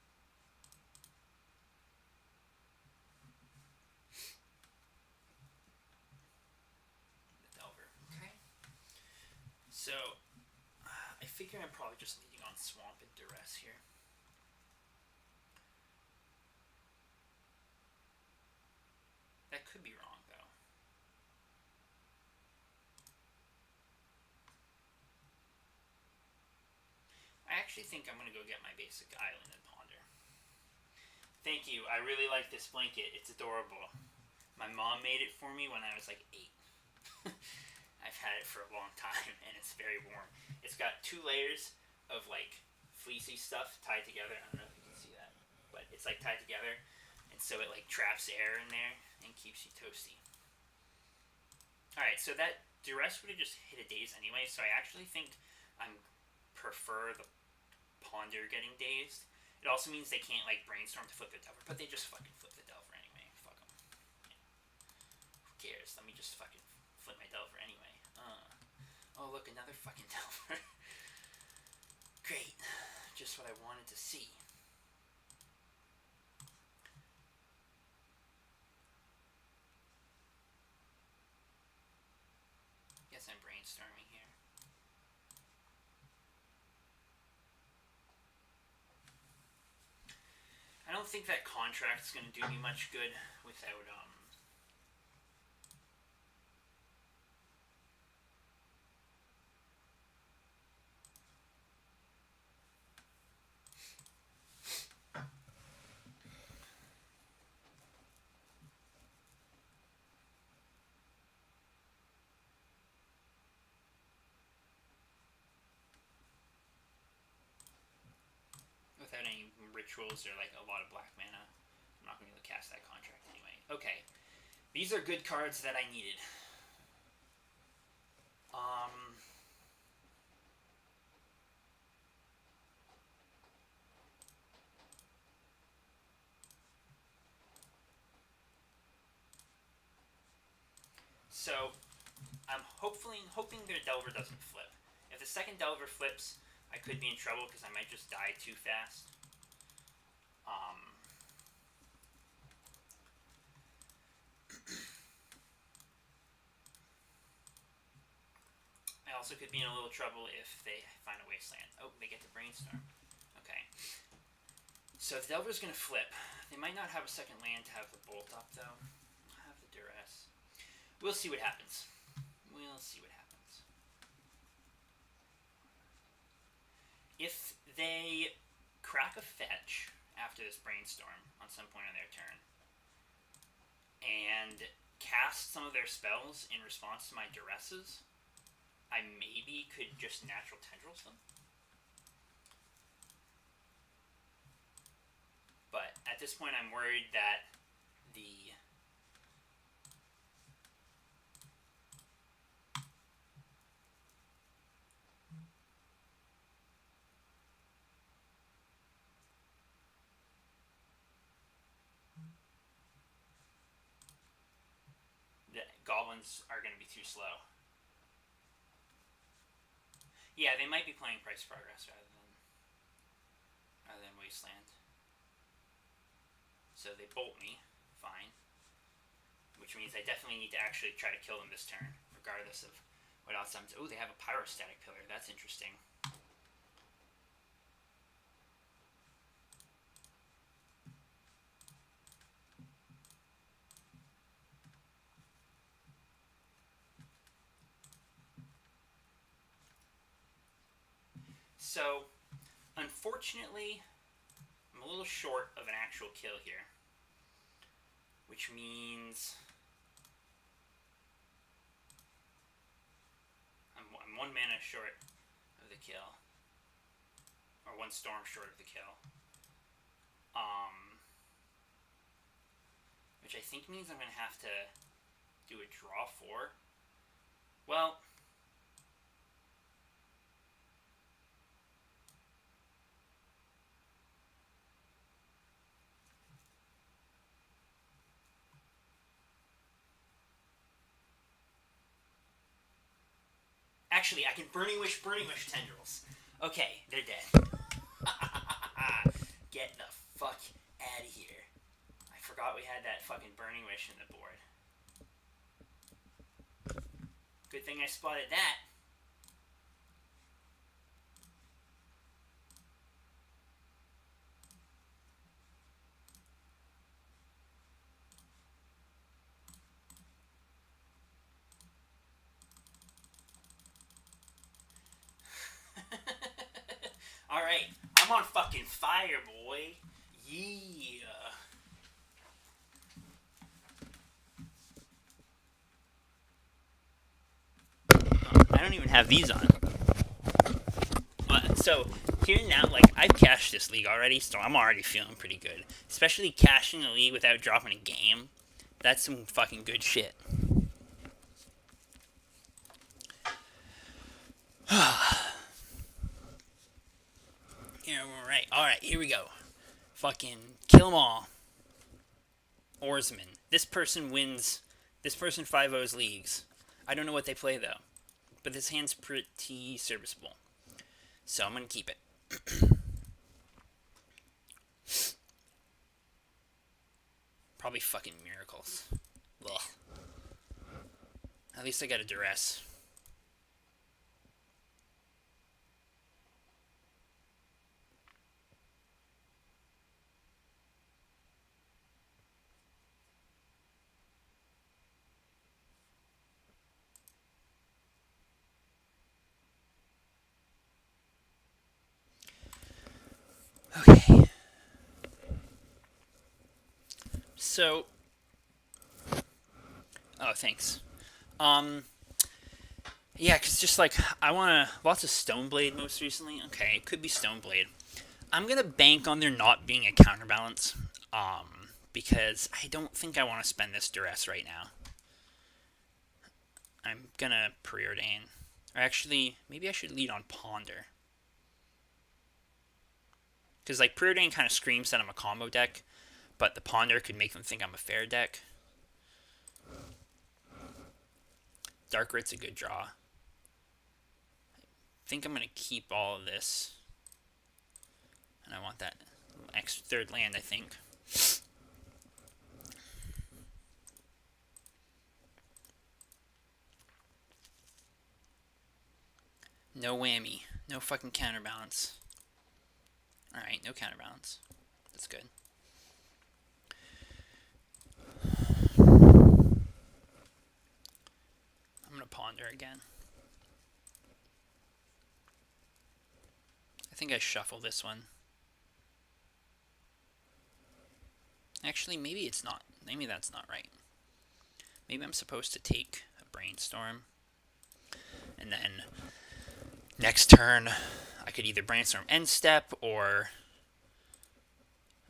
think I'm probably just leading on Swamp and Duress here. That could be wrong, though. I actually think I'm going to go get my basic island and ponder. Thank you. I really like this blanket. It's adorable. My mom made it for me when I was like 8. I've had it for a long time, and it's very warm. It's got 2 layers of like fleecy stuff tied together. I don't know if you can see that, but it's like tied together, and so it like traps air in there and keeps you toasty. Alright, so that Duress would have just hit a daze anyway, so I actually think I prefer the Ponder getting dazed. It also means they can't like brainstorm to flip the Delver, but they just fucking flip the Delver anyway. Fuck them. Yeah. Who cares? Let me just fucking flip my Delver anyway. Oh look, another fucking Delver. Great. Just what I wanted to see. Guess I'm brainstorming here. I don't think that contract's gonna do me much good without without any rituals or like a lot of black mana. I'm not gonna be able to cast that contract anyway. Okay. These are good cards that I needed. So I'm hoping their Delver doesn't flip. If the second Delver flips, I could be in trouble because I might just die too fast. I also could be in a little trouble if they find a wasteland. Oh, they get to brainstorm. Okay. So if the Delver's gonna flip, they might not have a second land to have the bolt up though. I'll have the Duress. We'll see what happens. We'll see what happens. If they crack a fetch after this brainstorm on some point on their turn and cast some of their spells in response to my Duresses, I maybe could just natural tendrils them. But at this point I'm worried that the goblins are going to be too slow. Yeah, they might be playing Price Progress rather than Wasteland. So they bolt me, fine. Which means I definitely need to actually try to kill them this turn, regardless of what else I'm... Oh, they have a Pyrostatic Pillar. That's interesting. So, unfortunately, I'm a little short of an actual kill here. Which means I'm 1 mana short of the kill. Or 1 storm short of the kill. Which I think means I'm going to have to do a draw 4. Well... Actually, I can Burning Wish tendrils. Okay, they're dead. Get the fuck out of here. I forgot we had that fucking Burning Wish in the board. Good thing I spotted that. Alright, I'm on fucking fire, boy. Yeah. I don't even have these on. So, here now, like, I've cashed this league already, so I'm already feeling pretty good. Especially cashing a league without dropping a game. That's some fucking good shit. Yeah, alright. Alright, here we go. Fucking kill them all. Oarsman. This person wins. This person 5-0s leagues. I don't know what they play, though. But this hand's pretty serviceable. So I'm going to keep it. Probably fucking miracles. Ugh. At least I got a duress. Okay. So. Oh, thanks. Yeah, because just like, I want to. Lots of Stoneblade most recently. Okay, it could be Stoneblade. I'm going to bank on there not being a counterbalance. Because I don't think I want to spend this duress right now. I'm going to preordain. Or actually, maybe I should lead on Ponder. Because, like, Preordain kind of screams that I'm a combo deck, but the Ponder could make them think I'm a fair deck. Dark Writ's a good draw. I think I'm going to keep all of this. And I want that extra third land, I think. No whammy. No fucking counterbalance. Alright, no counterbalance. That's good. I'm going to Ponder again. I think I shuffle this one. Actually, maybe it's not. Maybe that's not right. Maybe I'm supposed to take a Brainstorm. And then next turn, I could either Brainstorm end step or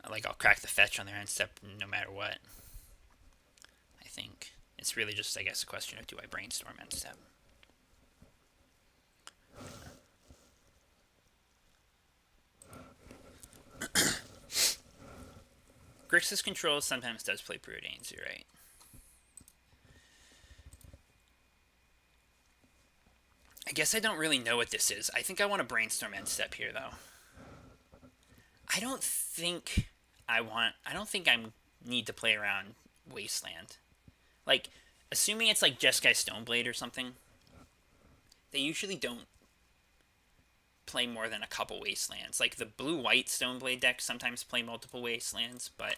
like I'll crack the fetch on their end step no matter what. I think it's really just, I guess, a question of do I Brainstorm end step. Grixis Control sometimes does play Preordains, you're right. I guess I don't really know what this is. I think I want to Brainstorm end step here, though. I don't think I need to play around Wasteland. Like, assuming it's like Jeskai Stoneblade or something, they usually don't play more than a couple Wastelands. Like, the blue-white Stoneblade decks sometimes play multiple Wastelands, but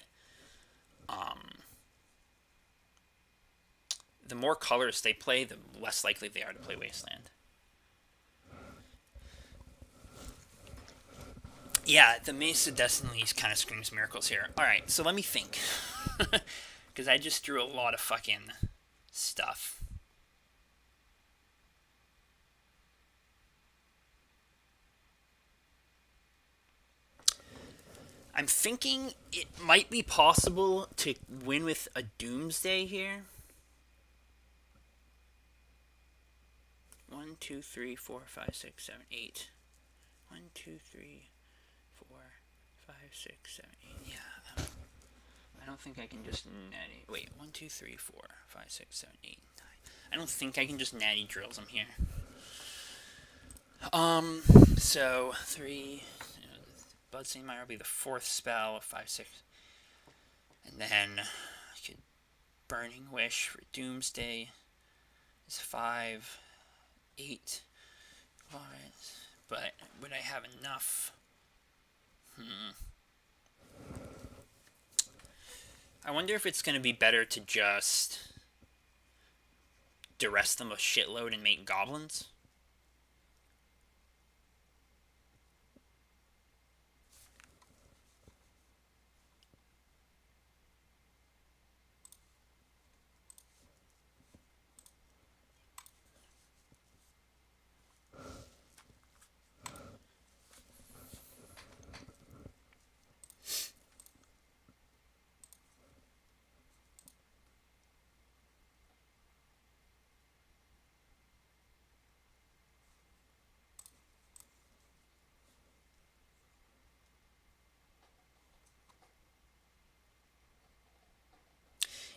the more colors they play, the less likely they are to play Wasteland. Yeah, the Mesa Destiny kind of screams miracles here. Alright, so let me think. Because I just drew a lot of fucking stuff. I'm thinking it might be possible to win with a Doomsday here. 1, 2, 3, 4, 5, 6, 7, 8. 1, 2, 3, 4, 5, 6, 7, 8. Yeah. I don't think I can just natty. Wait, 1, 2, 3, 4, 5, 6, 7, 8, 9. I don't think I can just natty drills them here. So 3. Bloodstained Mire will be the 4th spell of 5, 6. And then I could Burning Wish for Doomsday is 5, 8. Alright. But would I have enough? I wonder if it's going to be better to just duress them a shitload and make goblins.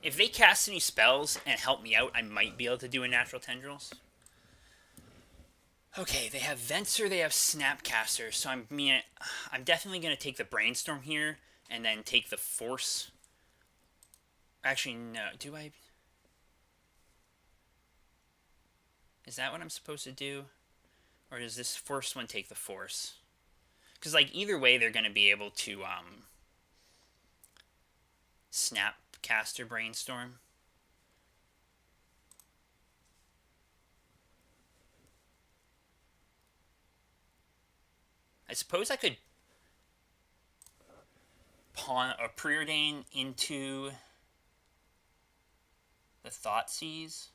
If they cast any spells and help me out, I might be able to do a Natural Tendrils. Okay, they have Venser, they have Snapcaster, so I'm definitely going to take the Brainstorm here, and then take the Force. Actually, no, do I? Is that what I'm supposed to do? Or does this first one take the Force? Because, like, either way, they're going to be able to, Snapcaster Brainstorm. I suppose I could pawn a Preordain into the Thoughtseize.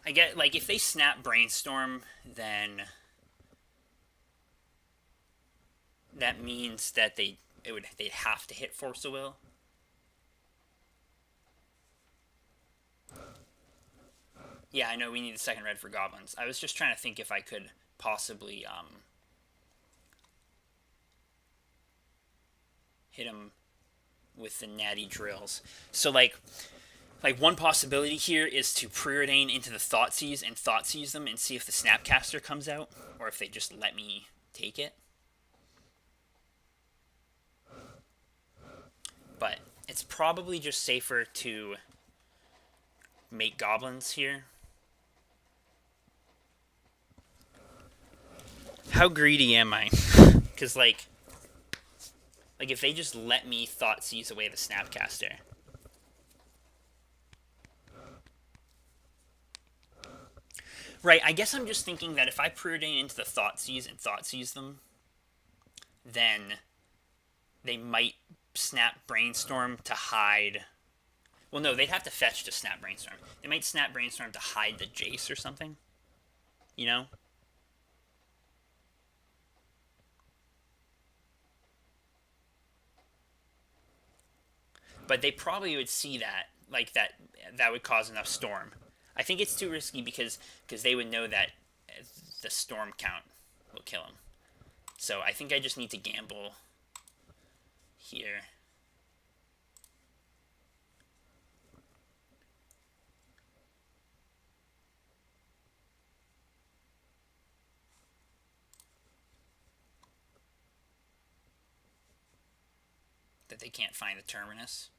I get, like, if they snap Brainstorm, then that means that they'd have to hit Force of Will. Yeah, I know we need the second red for goblins. I was just trying to think if I could possibly hit him with the natty drills. So like one possibility here is to preordain into the Thoughtseize and Thoughtseize them and see if the Snapcaster comes out, or if they just let me take it. But it's probably just safer to make goblins here. How greedy am I? Because, like, if they just let me Thoughtseize away the Snapcaster. Right, I guess I'm just thinking that if I preordain into the Thoughtseize and Thoughtseize them, then they might snap Brainstorm to hide... Well, no, they'd have to fetch to snap Brainstorm. They might snap Brainstorm to hide the Jace or something. You know? But they probably would see that, like, that would cause enough storm. I think it's too risky because they would know that the storm count will kill him. So I think I just need to gamble here. That they can't find the terminus.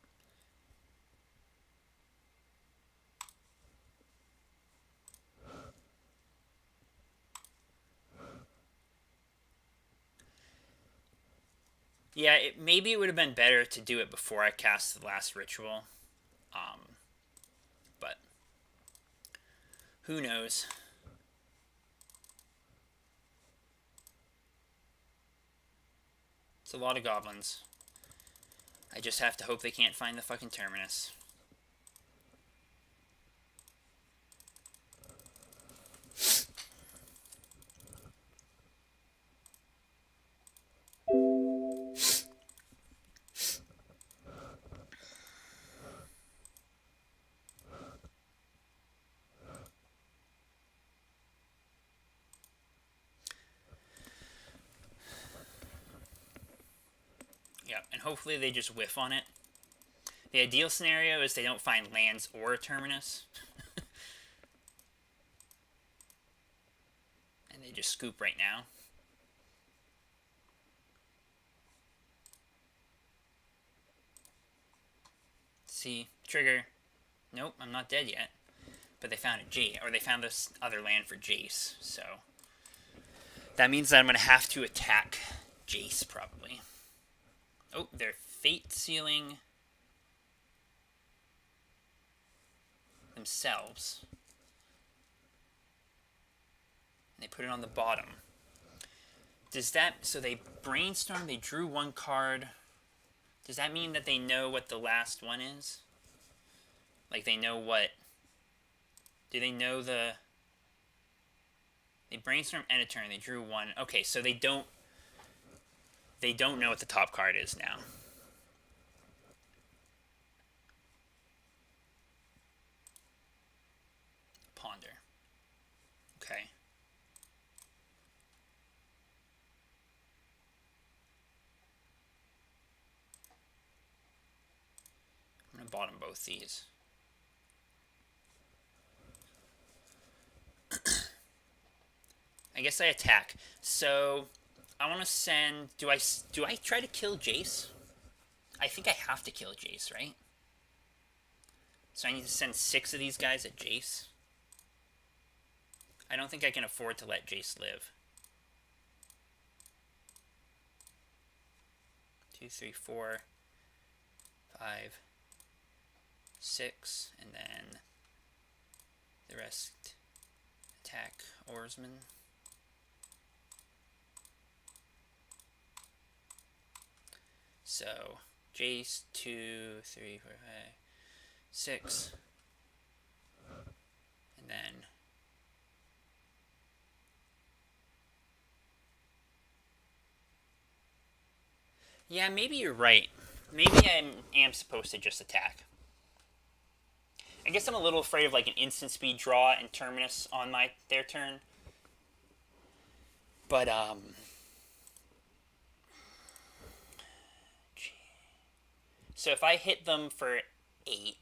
Yeah, maybe it would have been better to do it before I cast the last ritual. But who knows? It's a lot of goblins. I just have to hope they can't find the fucking terminus. Yeah, and hopefully they just whiff on it. The ideal scenario is they don't find lands or a terminus. And they just scoop right now. See, trigger. Nope, I'm not dead yet. But they found a Jace, or they found this other land for Jace, so that means that I'm going to have to attack Jace, probably. Oh, they're fate sealing themselves. And they put it on the bottom. Does that... So they brainstorm, they drew one card. Does that mean that they know what the last one is? Like, they know what... Do they know the... They brainstorm end of turn, they drew one. Okay, so they don't know what the top card is now. bottom both these. I guess I attack. So I want to send. Do I try to kill Jace? I think I have to kill Jace, right? So I need to send 6 of these guys at Jace. I don't think I can afford to let Jace live. 2, 3, 4, 5, 6, and then the rest attack Oarsman. So Jace 2, 3, 4, 5, 6, and then yeah, maybe you're right. Maybe I am supposed to just attack. I guess I'm a little afraid of like an instant speed draw and Terminus on their turn. But so if I hit them for 8,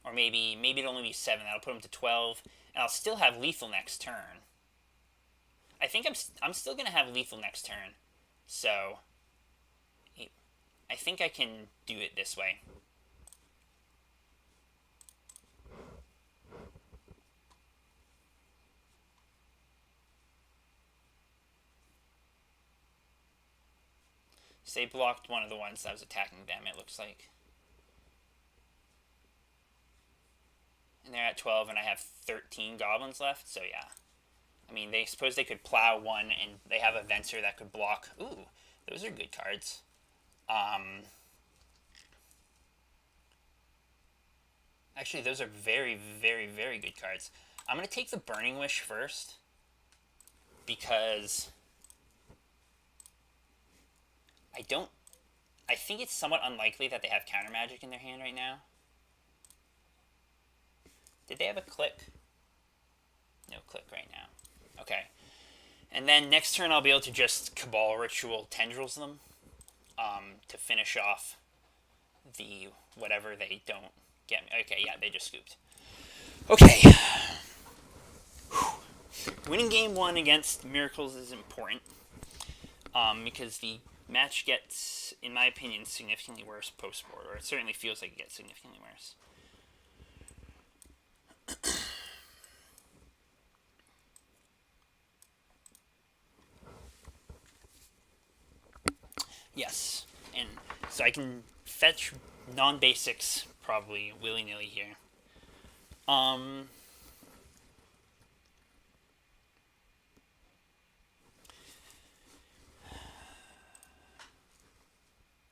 or maybe it'll only be 7, that'll put them to 12, and I'll still have lethal next turn. I think I'm still gonna have lethal next turn, so I think I can do it this way. So they blocked one of the ones that was attacking them, it looks like. And they're at 12, and I have 13 goblins left, so yeah. I mean, they suppose they could plow one, and they have a Venser that could block. Ooh, those are good cards. Actually, those are very, very, very good cards. I'm going to take the Burning Wish first, because I think it's somewhat unlikely that they have counter magic in their hand right now. Did they have a click? No click right now. Okay. And then next turn I'll be able to just Cabal Ritual Tendrils them to finish off the whatever they don't get me. Okay, yeah, they just scooped. Okay. Winning game 1 against Miracles is important because the match gets, in my opinion, significantly worse post-board, or it certainly feels like it gets significantly worse. Yes, and so I can fetch non-basics probably willy-nilly here.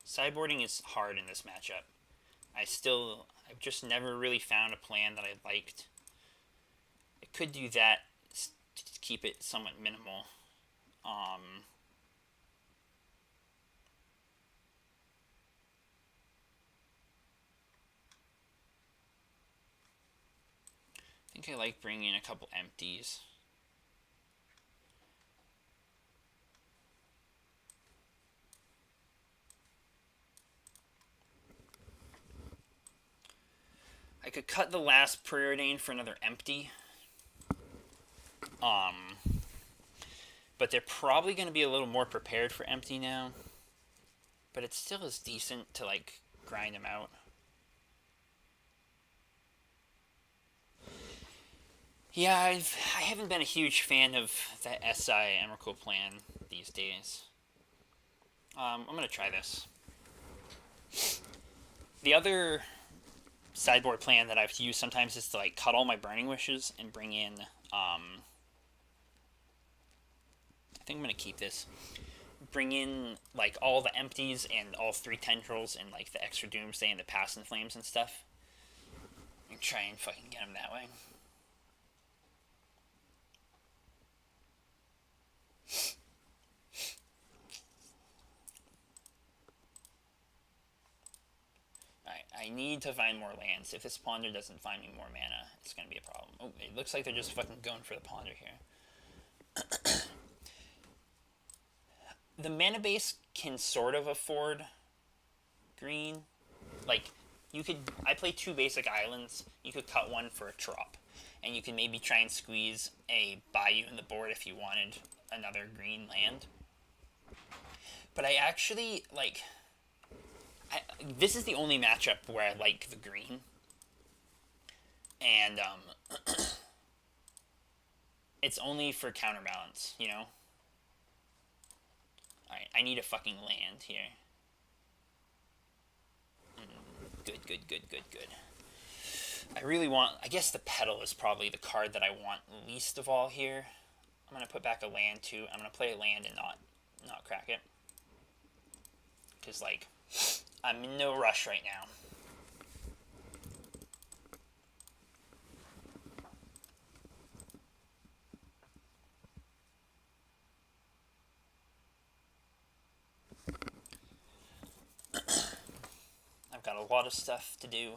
Sideboarding is hard in this matchup. I've just never really found a plan that I liked. I could do that to keep it somewhat minimal. I think I like bringing in a couple empties. I could cut the last Preordain for another empty. But they're probably going to be a little more prepared for empty now. But it still is decent to, like, grind them out. Yeah, I haven't been a huge fan of the SI Emrakul plan these days. I'm going to try this. The other sideboard plan that I've used sometimes is to like cut all my Burning Wishes and bring in I think I'm gonna keep this. Bring in like all the empties and all 3 tendrils and like the extra Doomsday and the Pass and Flames and stuff. And try and fucking get them that way. I need to find more lands. If this Ponder doesn't find me more mana, it's going to be a problem. Oh, it looks like they're just fucking going for the Ponder here. The mana base can sort of afford green. Like, I play 2 basic islands. You could cut one for a trop, and you can maybe try and squeeze a bayou in the board if you wanted another green land. But I actually like. This is the only matchup where I like the green, and it's only for counterbalance, you know. All right, I need a fucking land here. Good. I really want. I guess the petal is probably the card that I want least of all here. I'm gonna put back a land too. I'm gonna play a land and not crack it, because like I'm in no rush right now. I've got a lot of stuff to do.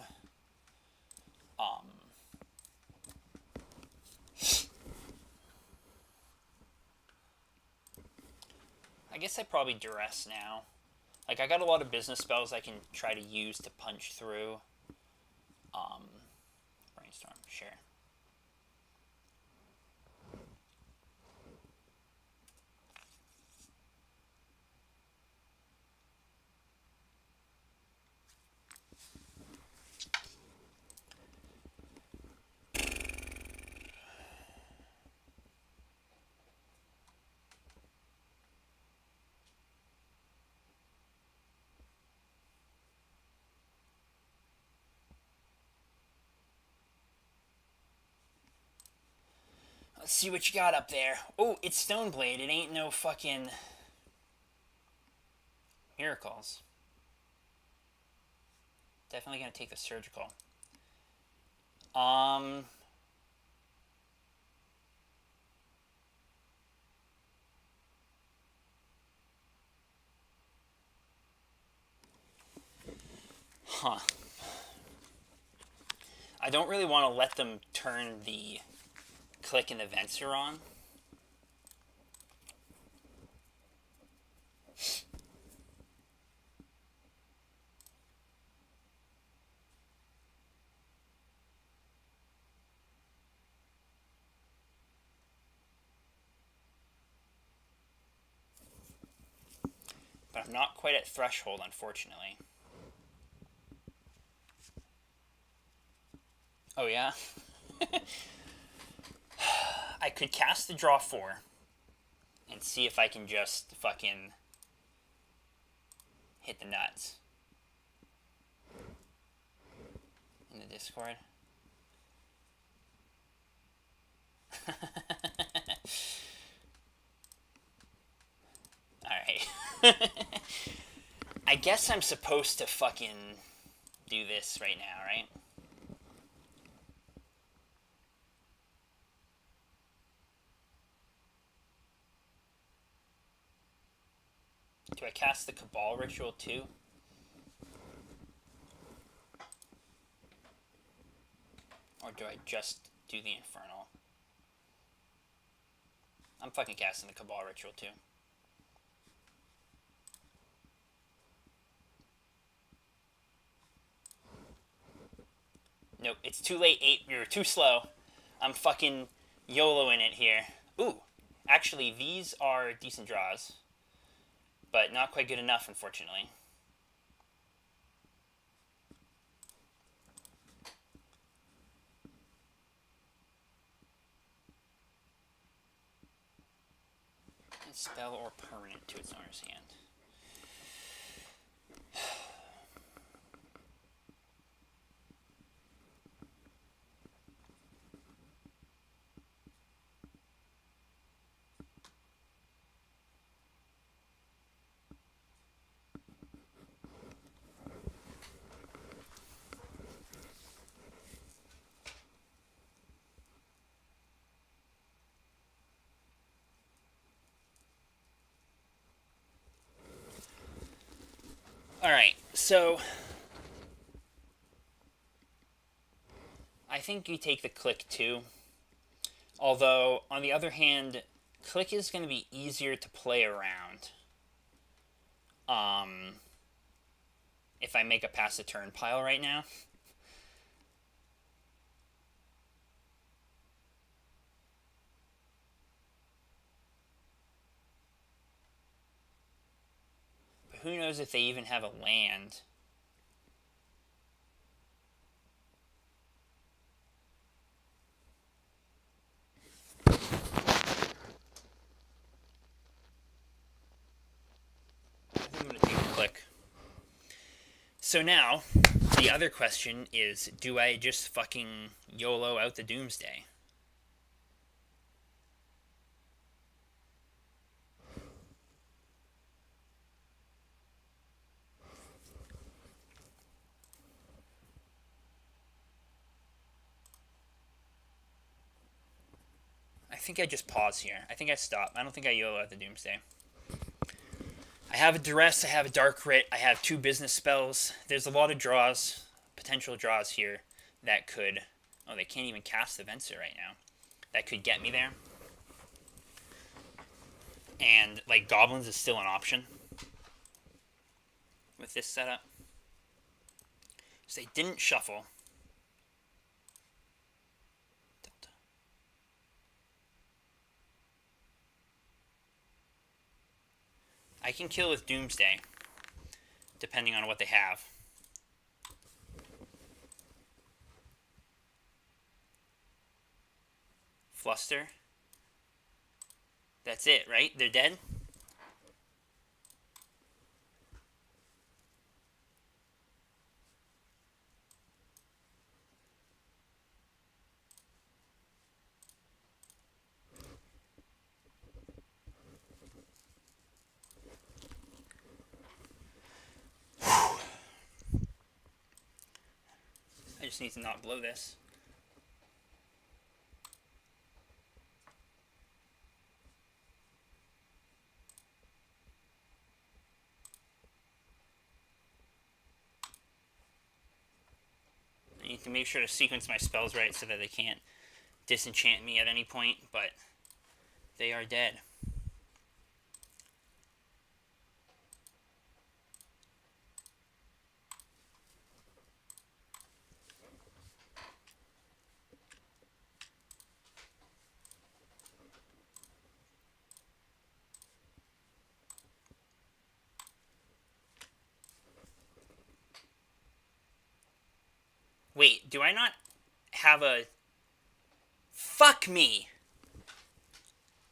I guess I probably duress now. Like, I got a lot of business spells I can try to use to punch through. Brainstorm, sure. Let's see what you got up there. Oh, it's Stoneblade. It ain't no fucking miracles. Definitely gonna take the surgical. Huh. I don't really want to let them turn the click and events are on. But I'm not quite at threshold, unfortunately. Oh, yeah? I could cast the draw 4 and see if I can just fucking hit the nuts in the Discord. Alright. I guess I'm supposed to fucking do this right now, right? Do I cast the Cabal Ritual too? Or do I just do the Infernal? I'm fucking casting the Cabal Ritual too. Nope, it's too late, 8. You're too slow. I'm fucking YOLOing it here. Ooh, actually, these are decent draws. But not quite good enough, unfortunately. And spell or permanent to its owner's hand. Alright, so I think you take the click too. Although, on the other hand, click is going to be easier to play around. if I make a pass a turn pile right now. But who knows if they even have a land. I'm going to take a click. So now, the other question is, do I just fucking YOLO out the Doomsday? I think I just pause here. I think I stop. I don't think I YOLO out the Doomsday. I have a Duress, I have a Dark Writ, I have 2 business spells. There's a lot of draws, potential draws here, that could... Oh, they can't even cast the Venser right now. That could get me there. And, like, Goblins is still an option with this setup. So they didn't shuffle. I can kill with Doomsday, depending on what they have. Fluster. That's it, right? They're dead? I just need to not blow this. I need to make sure to sequence my spells right so that they can't disenchant me at any point, but they are dead. Wait, do I not have a... Fuck me!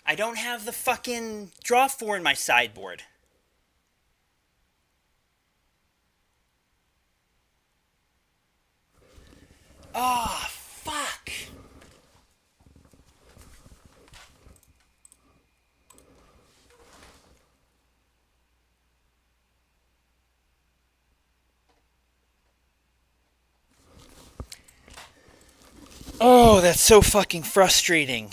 I don't have the fucking draw 4 in my sideboard. Oh, fuck! Oh, that's so fucking frustrating.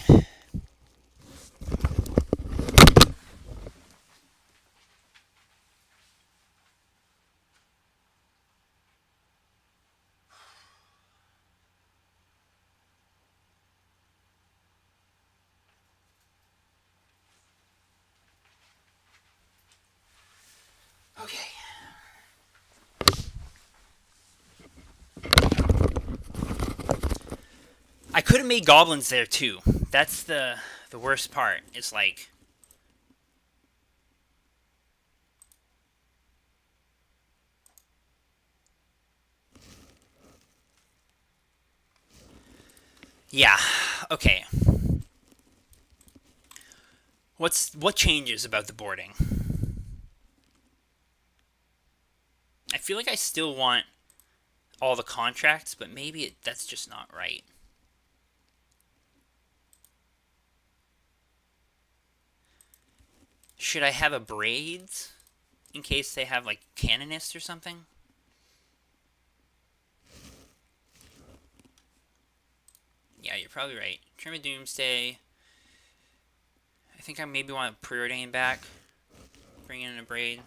Okay. I could have made goblins there too. That's the worst part. It's like... Yeah, okay. What changes about the boarding? I feel like I still want all the contracts, but maybe that's just not right. Should I have a braids in case they have like canonist or something? Yeah, you're probably right. Trim a Doomsday. I think I maybe want to preordain back. Bring in a braid.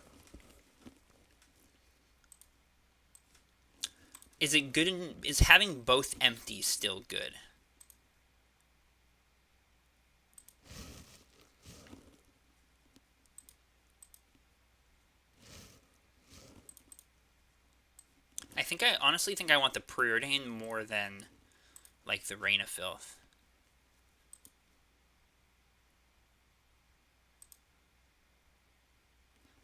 Is it good? Is having both empty still good? I honestly think I want the Preordain more than, like, the Reign of Filth.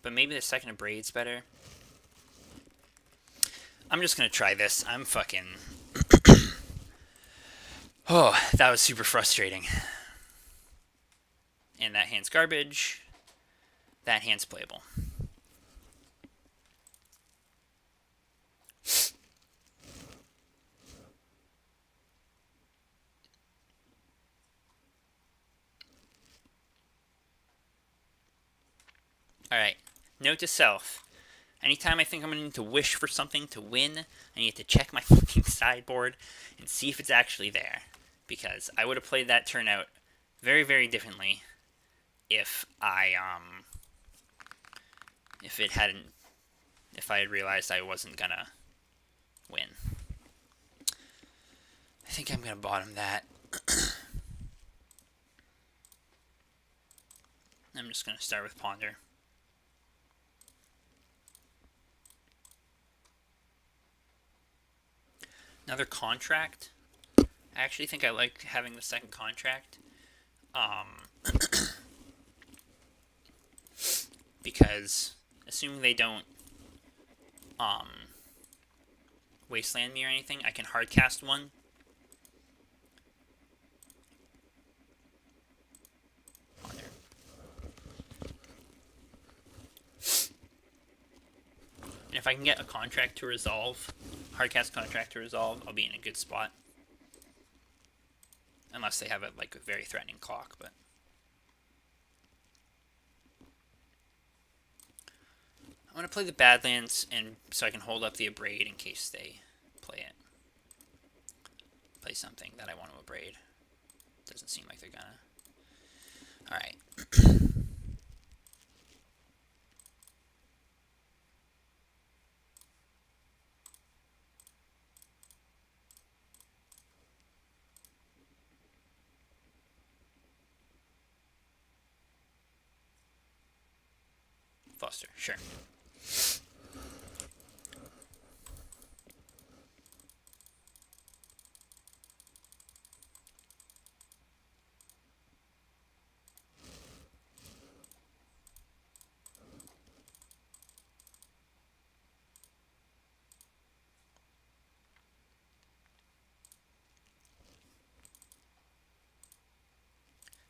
But maybe the second Abrade's better. I'm just gonna try this. I'm fucking... Oh, that was super frustrating. And that hand's garbage. That hand's playable. Alright, note to self. Anytime I think I'm going to need to wish for something to win, I need to check my fucking sideboard and see if it's actually there. Because I would have played that turn out very, very differently if I had realized I wasn't gonna win. I think I'm gonna bottom that. I'm just gonna start with Ponder. Another contract. I actually think I like having the second contract. Because assuming they don't wasteland me or anything, I can hardcast one. Ponder. And if I can get a contract to resolve, hardcast contract to resolve, I'll be in a good spot. Unless they have a very threatening clock, but I'm gonna play the Badlands, and so I can hold up the Abrade in case they play it. Play something that I want to Abrade. Doesn't seem like they're gonna. All right. Foster, sure.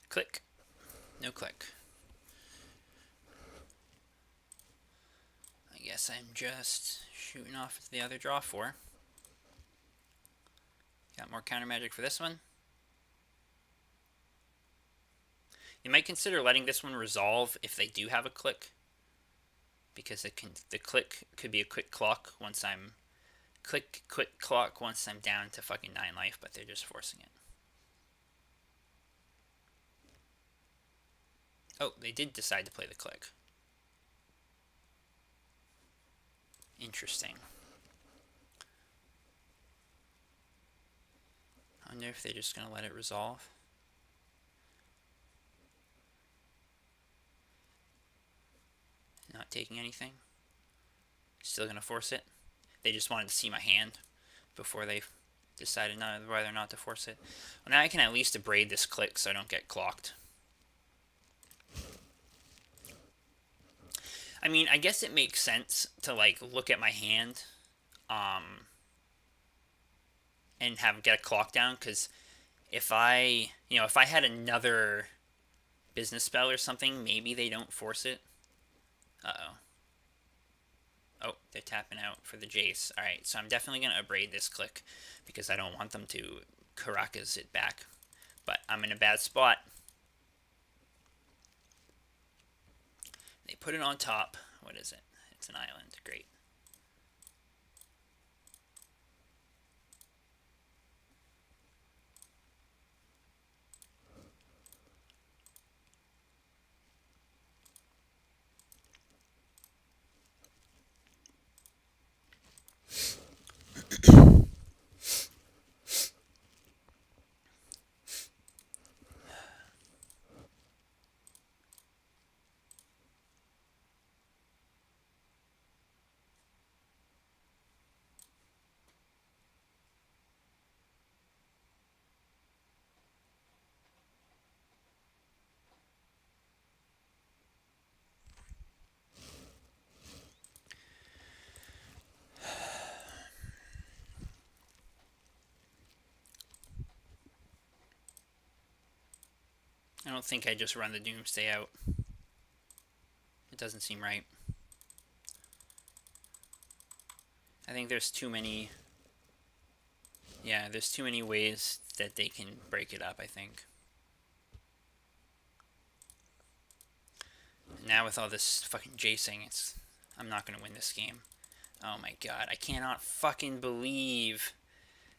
Click. No click. I guess I'm just shooting off to the other draw 4. Got more counter magic for this one. You might consider letting this one resolve if they do have a click, because the click could be a quick clock once I'm quick clock once I'm down to fucking 9 life, but they're just forcing it. Oh, they did decide to play the click. Interesting. I wonder if they're just gonna let it resolve. Not taking anything. Still gonna force it. They just wanted to see my hand before they decided whether or not to force it. Well, now I can at least abrade this click so I don't get clocked. I mean, I guess it makes sense to look at my hand, and get a clock down, because if I had another business spell or something, maybe they don't force it. Uh-oh. Oh, they're tapping out for the Jace. Alright, so I'm definitely going to abrade this click, because I don't want them to Karakas it back. But I'm in a bad spot. They put it on top. What is it? It's an island. Great. don't think I just run the Doomsday out. It doesn't seem right. I think there's too many... Yeah, there's too many ways that they can break it up, I think. Now with all this fucking Jacing, I'm not going to win this game. Oh my god, I cannot fucking believe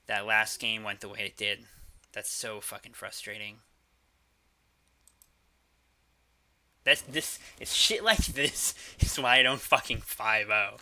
that last game went the way it did. That's so fucking frustrating. It's shit like this is why I don't fucking 5-0.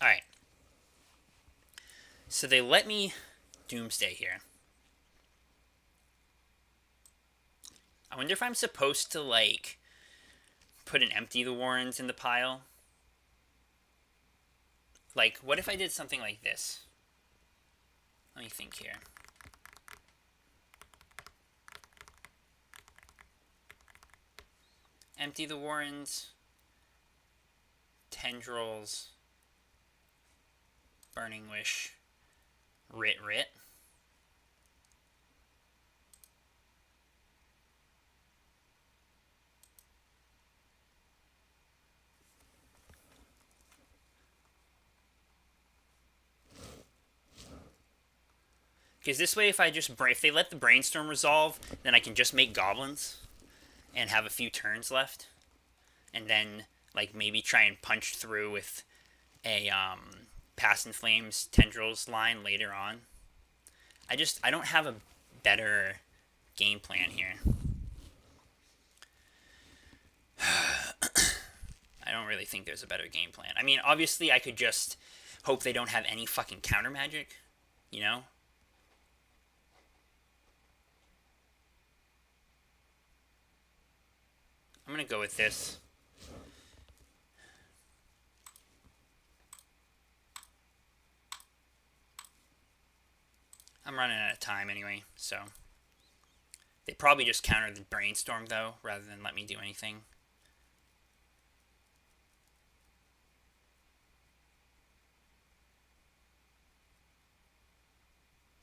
Alright. So they let me Doomsday here. I wonder if I'm supposed to, like, put an Empty the Warrens in the pile. Like, what if I did something like this? Let me think here. Empty the Warrens. Tendrils. Burning Wish. Rit. Because this way, if they let the Brainstorm resolve, then I can just make goblins and have a few turns left, and then like maybe try and punch through with a Past in Flames Tendrils line later on. I don't have a better game plan here. I don't really think there's a better game plan. I mean, obviously, I could just hope they don't have any fucking counter magic, you know? I'm gonna go with this. I'm running out of time anyway, so... They probably just counter the Brainstorm, though, rather than let me do anything.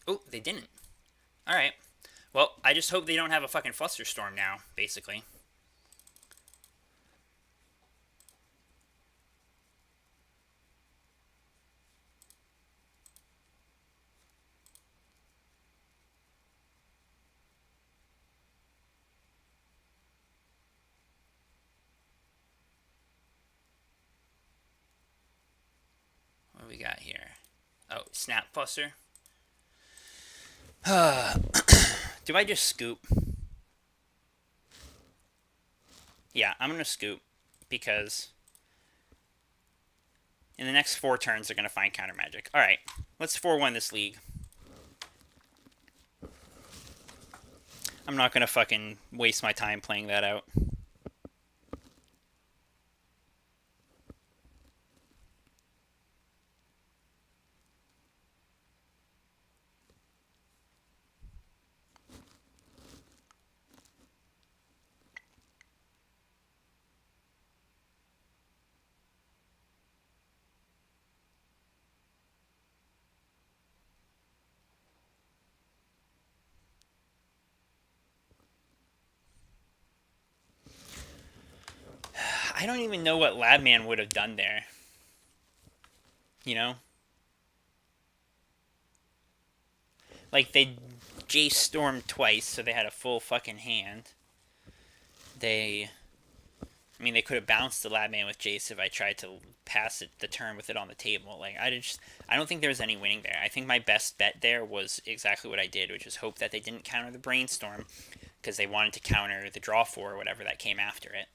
Oh, they didn't. Alright. Well, I just hope they don't have a fucking Flusterstorm now, basically. What do we got here? Oh, Snap Fluster. Do I just scoop? Yeah, I'm going to scoop because in the next 4 turns they're going to find counter magic. Alright, let's 4-1 this league. I'm not going to fucking waste my time playing that out. I don't even know what Labman would have done there. You know? Like, they Jace Stormed twice, so they had a full fucking hand. I mean, they could have bounced the Labman with Jace if I tried to pass the turn with it on the table. Like, I don't think there was any winning there. I think my best bet there was exactly what I did, which is hope that they didn't counter the Brainstorm, because they wanted to counter the Draw 4 or whatever that came after it.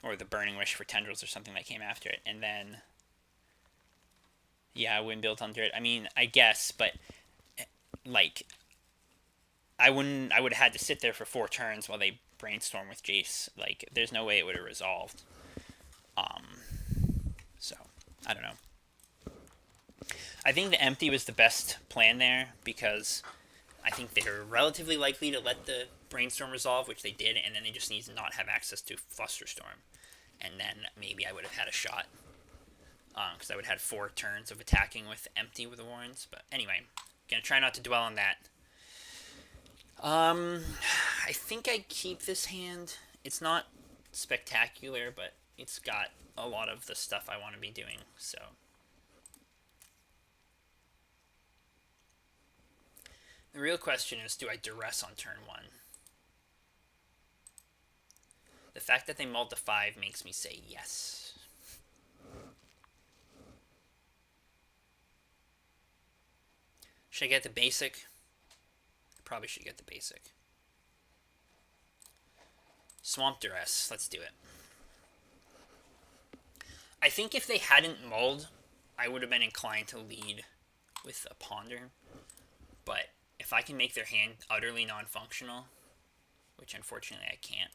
Or the Burning Wish for Tendrils or something that came after it. And then, yeah, win built under it. I mean, I guess, but like, I would have had to sit there for 4 turns while they brainstorm with Jace. Like, there's no way it would have resolved. So, I don't know. I think the empty was the best plan there because I think they were relatively likely to let the brainstorm resolve, which they did, and then they just need to not have access to Flusterstorm. And then maybe I would have had a shot. Because I would have had 4 turns of attacking with empty with the Warrens. But anyway, gonna try not to dwell on that. I think I keep this hand. It's not spectacular, but it's got a lot of the stuff I want to be doing, so. The real question is, do I duress on turn 1? The fact that they mulled to 5 makes me say yes. Should I get the basic? I probably should get the basic. Swamp Duress. Let's do it. I think if they hadn't mulled, I would have been inclined to lead with a Ponder. But if I can make their hand utterly non-functional, which unfortunately I can't,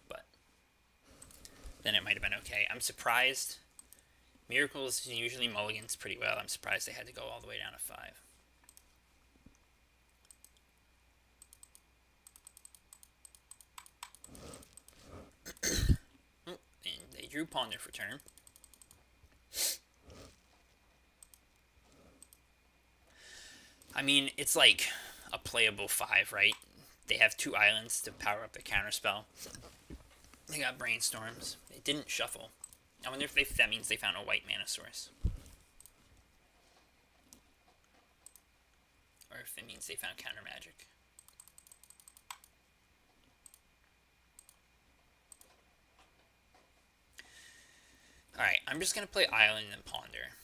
but then it might have been okay. I'm surprised. Miracles usually mulligans pretty well. I'm surprised they had to go all the way down to 5. And they drew Ponder for turn. I mean, it's like a playable 5, right? They have 2 islands to power up the counterspell. They got Brainstorms. They didn't shuffle. I wonder if that means they found a white mana source. Or if it means they found counter magic. Alright, I'm just going to play Island and Ponder.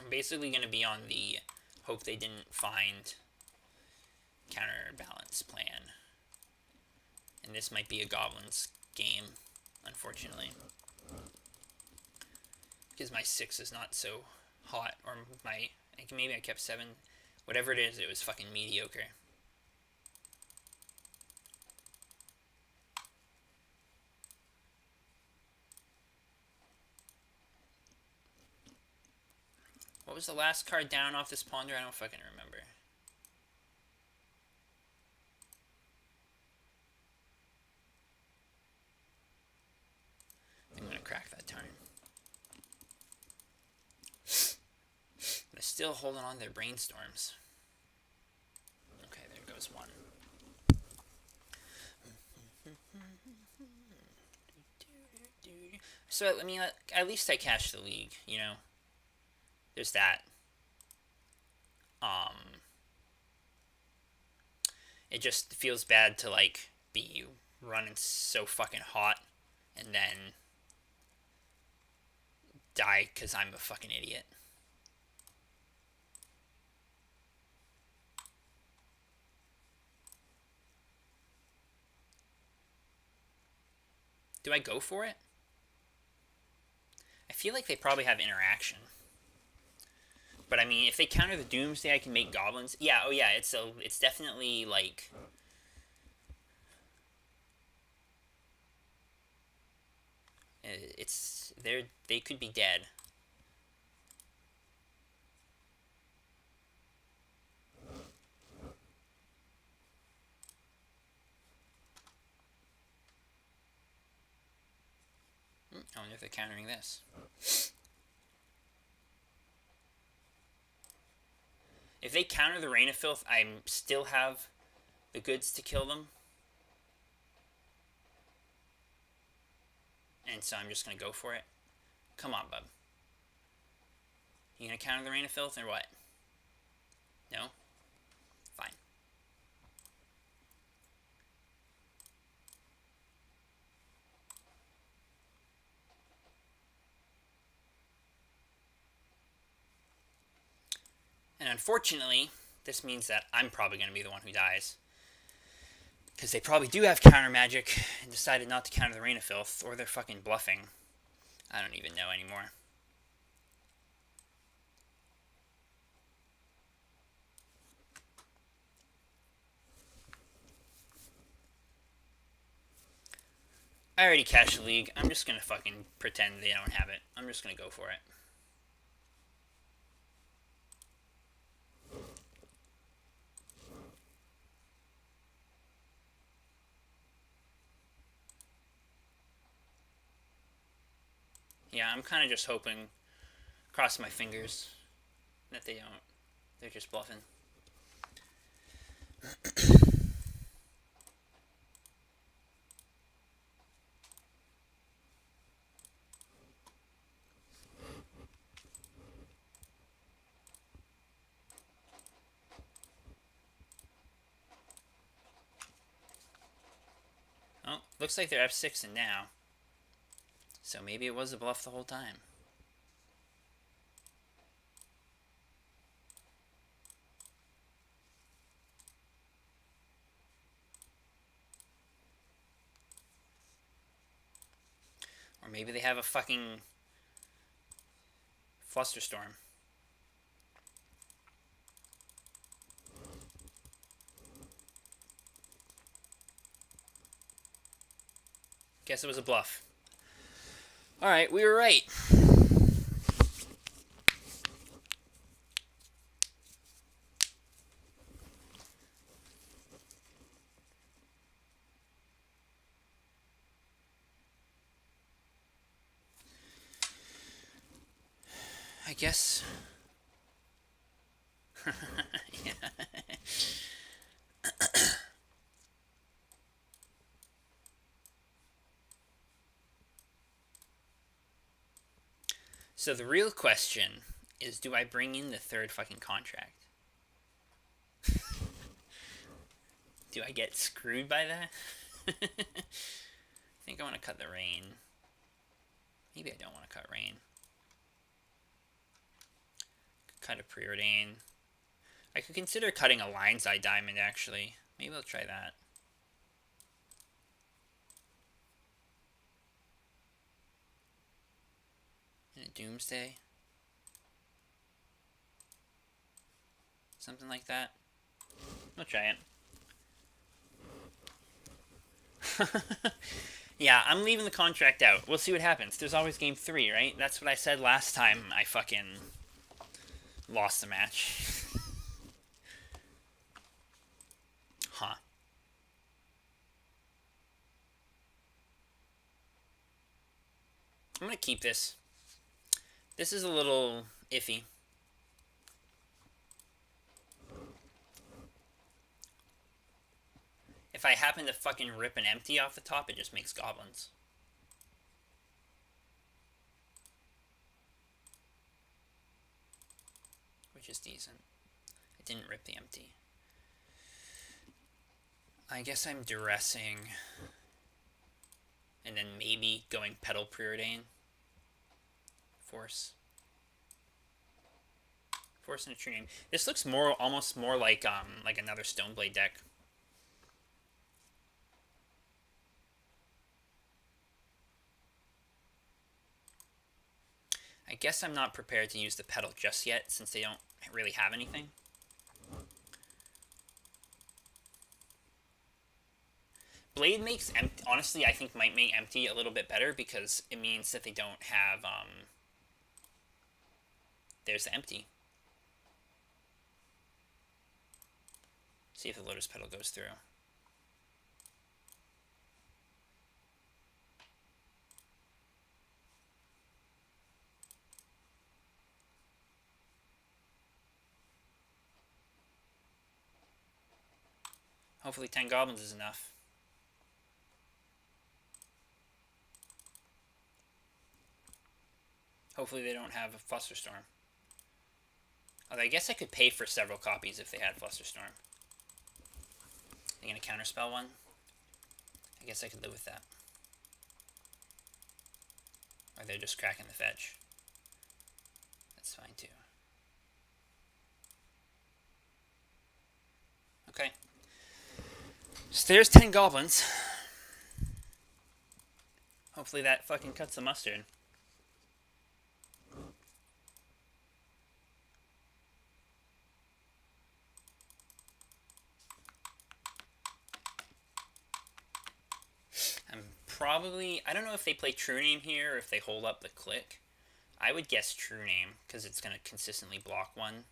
I'm basically going to be on the hope they didn't find counterbalance plan. And this might be a Goblins game, unfortunately. Because my 6 is not so hot, or maybe I kept 7. Whatever it is, it was fucking mediocre. What was the last card down off this Ponder? I don't fucking remember. I'm gonna crack that turn. They're still holding on to their Brainstorms. Okay, there goes 1. So, I mean, at least I cashed the league, you know? There's that. It just feels bad to, like, be running so fucking hot and then die because I'm a fucking idiot. Do I go for it? I feel like they probably have interaction. But I mean, if they counter the Doomsday, I can make Goblins. Yeah, oh yeah, it's definitely like... they could be dead. I wonder if they're countering this. If they counter the Rain of Filth, I still have the goods to kill them. And so I'm just going to go for it. Come on, bub. You going to counter the Rain of Filth or what? No? Fine. And unfortunately, this means that I'm probably going to be the one who dies. Because they probably do have counter magic and decided not to counter the Rain of Filth, or they're fucking bluffing. I don't even know anymore. I already cashed the league. I'm just gonna fucking pretend they don't have it. I'm just gonna go for it. Yeah, I'm kind of just hoping, cross my fingers, that they don't. They're just bluffing. Oh, looks like they're F6 and now. So maybe it was a bluff the whole time. Or maybe they have a fucking flusterstorm. Guess it was a bluff. Alright, we were right. I guess. Yeah. So the real question is, do I bring in the third fucking contract? Do I get screwed by that? I think I want to cut the rain. Maybe I don't want to cut rain. Cut a preordain. I could consider cutting a lion's eye diamond, actually. Maybe I'll try that. And a Doomsday. Something like that. I'll try it. Yeah, I'm leaving the contract out. We'll see what happens. There's always game 3, right? That's what I said last time I fucking lost the match. Huh. I'm gonna keep this. This is a little iffy. If I happen to fucking rip an empty off the top, it just makes goblins. Which is decent. I didn't rip the empty. I guess I'm duressing. And then maybe going pedal preordain. Force. Force and a true name. This looks more, almost more like another Stoneblade deck. I guess I'm not prepared to use the pedal just yet, since they don't really have anything. Blade makes empty. Honestly, I think might make empty a little bit better because it means that they don't have. There's the empty. See if the Lotus Petal goes through. Hopefully 10 goblins is enough. Hopefully they don't have a Flusterstorm. Although I guess I could pay for several copies if they had Flusterstorm. They're going to counterspell one? I guess I could live with that. Or they're just cracking the fetch. That's fine too. Okay. So there's 10 goblins. Hopefully that fucking cuts the mustard. I'm probably... I don't know if they play True Name here or if they hold up the click. I would guess True Name, because it's going to consistently block one.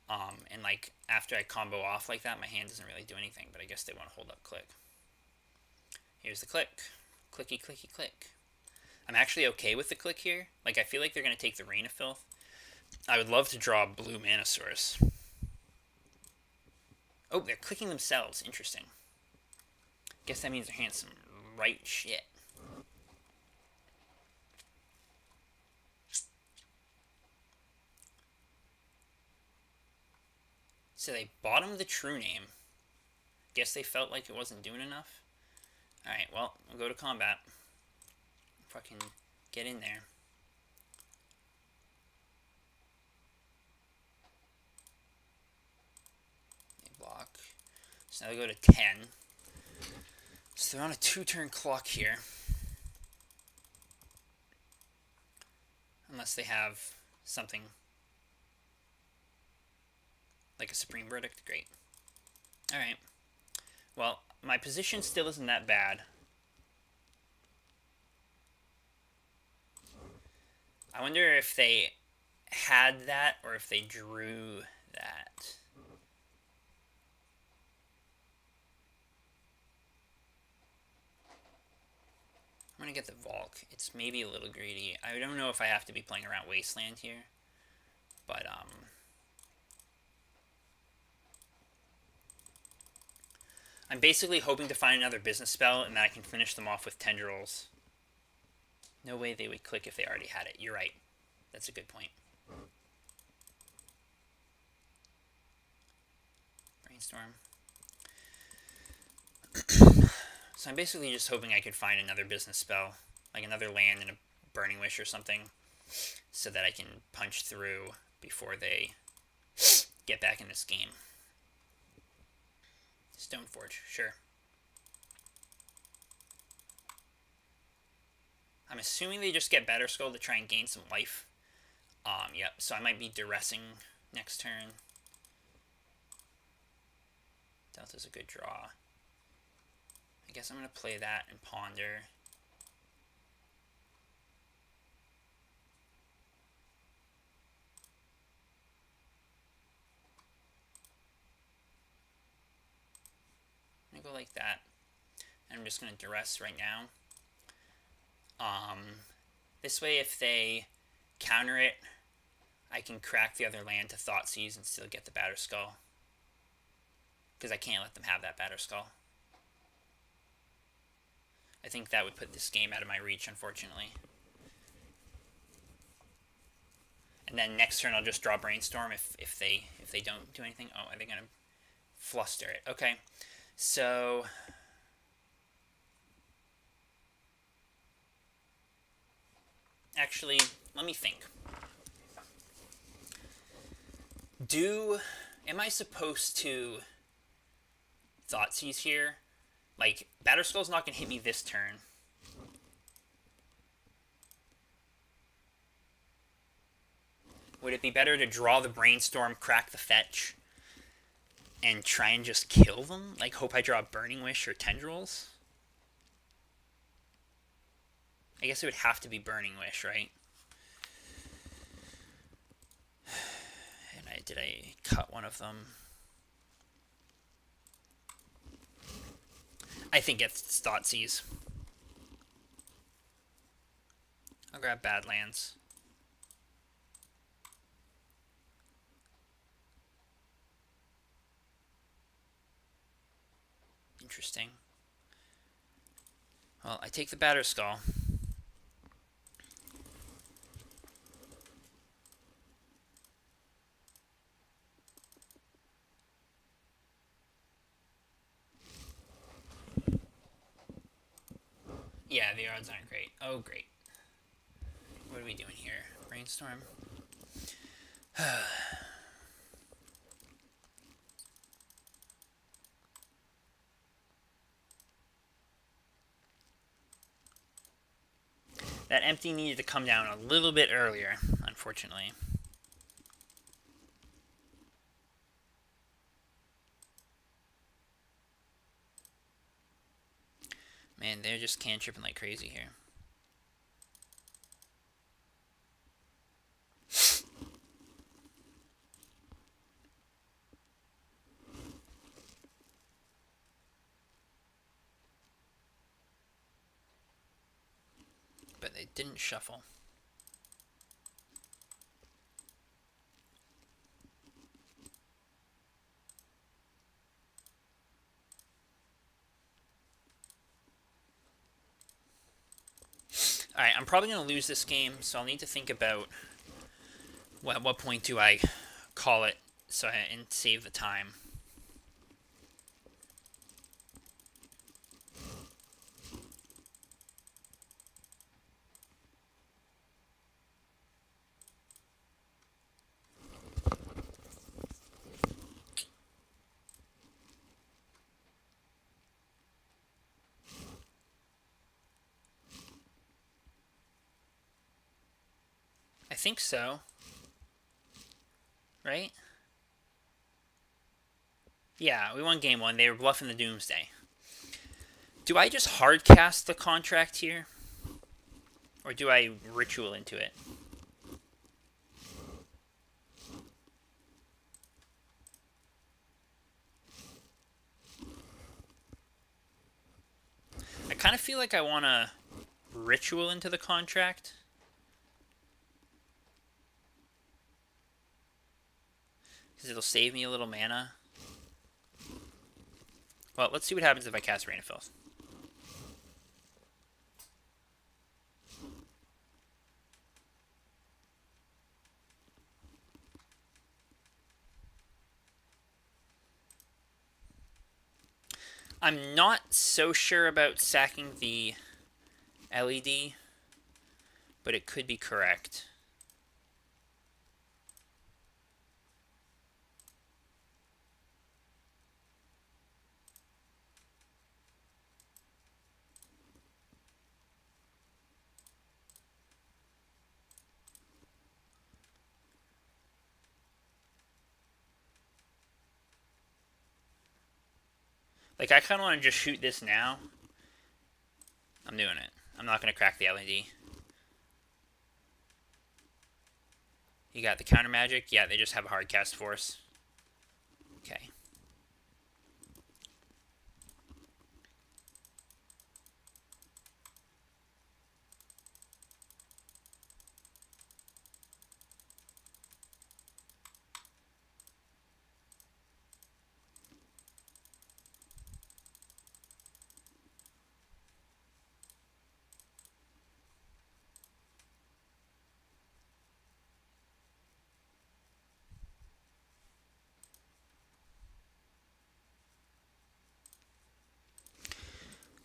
And like, after I combo off like that, my hand doesn't really do anything, but I guess they want to hold up click. Here's the click. Clicky, clicky, click. I'm actually okay with the click here. Like, I feel like they're going to take the Rain of Filth. I would love to draw a blue Mana Source. Oh, they're clicking themselves. Interesting. Guess that means they're handing some right shit. So they bottomed the True Name. Guess they felt like it wasn't doing enough. Alright, well, we'll go to combat. Fucking get in there. They block. So now they go to 10. So they're on a 2-turn clock here. Unless they have something like a Supreme Verdict. Great. Alright. Well, my position still isn't that bad. I wonder if they had that or if they drew that. I'm going to get the Valk. It's maybe a little greedy. I don't know if I have to be playing around Wasteland here. But, I'm basically hoping to find another business spell and that I can finish them off with Tendrils. No way they would click if they already had it. You're right. That's a good point. Brainstorm. So I'm basically just hoping I could find another business spell, like another land and a Burning Wish or something, so that I can punch through before they get back in this game. Stoneforge, sure. I'm assuming they just get Batterskull to try and gain some life. Yep, so I might be duressing next turn. Delta's a good draw. I guess I'm going to play that and ponder. I'm going to go like that. And I'm just going to duress right now. This way, if they counter it, I can crack the other land to Thoughtseize and still get the Batterskull. Because I can't let them have that Batterskull. I think that would put this game out of my reach, unfortunately. And then next turn I'll just draw Brainstorm if they don't do anything. Oh, are they gonna fluster it? Okay. So actually, let me think. Am I supposed to Thoughtseize here? Like, Batterskull's not going to hit me this turn. Would it be better to draw the Brainstorm, crack the fetch, and try and just kill them? Like, hope I draw Burning Wish or Tendrils? I guess it would have to be Burning Wish, right? And did I cut one of them? I think it's Thoughtseize. I'll grab Badlands. Interesting. Well, I take the Batterskull. Yeah, the odds aren't great. Oh, great. What are we doing here? Brainstorm? That empty needed to come down a little bit earlier, unfortunately. Man, they're just cantripping like crazy here. But they didn't shuffle. Alright, I'm probably going to lose this game, so I'll need to think about at what point do I call it and save the time. I think so. Right? Yeah, we won game 1. They were bluffing the Doomsday. Do I just hard cast the contract here? Or do I ritual into it? I kind of feel like I want to ritual into the contract. Because it'll save me a little mana. Well, let's see what happens if I cast Rain of Filth. I'm not so sure about sacking the LED, but it could be correct. Like, I kind of want to just shoot this now. I'm doing it. I'm not going to crack the LED. You got the counter magic? Yeah, they just have a hard cast force. Okay.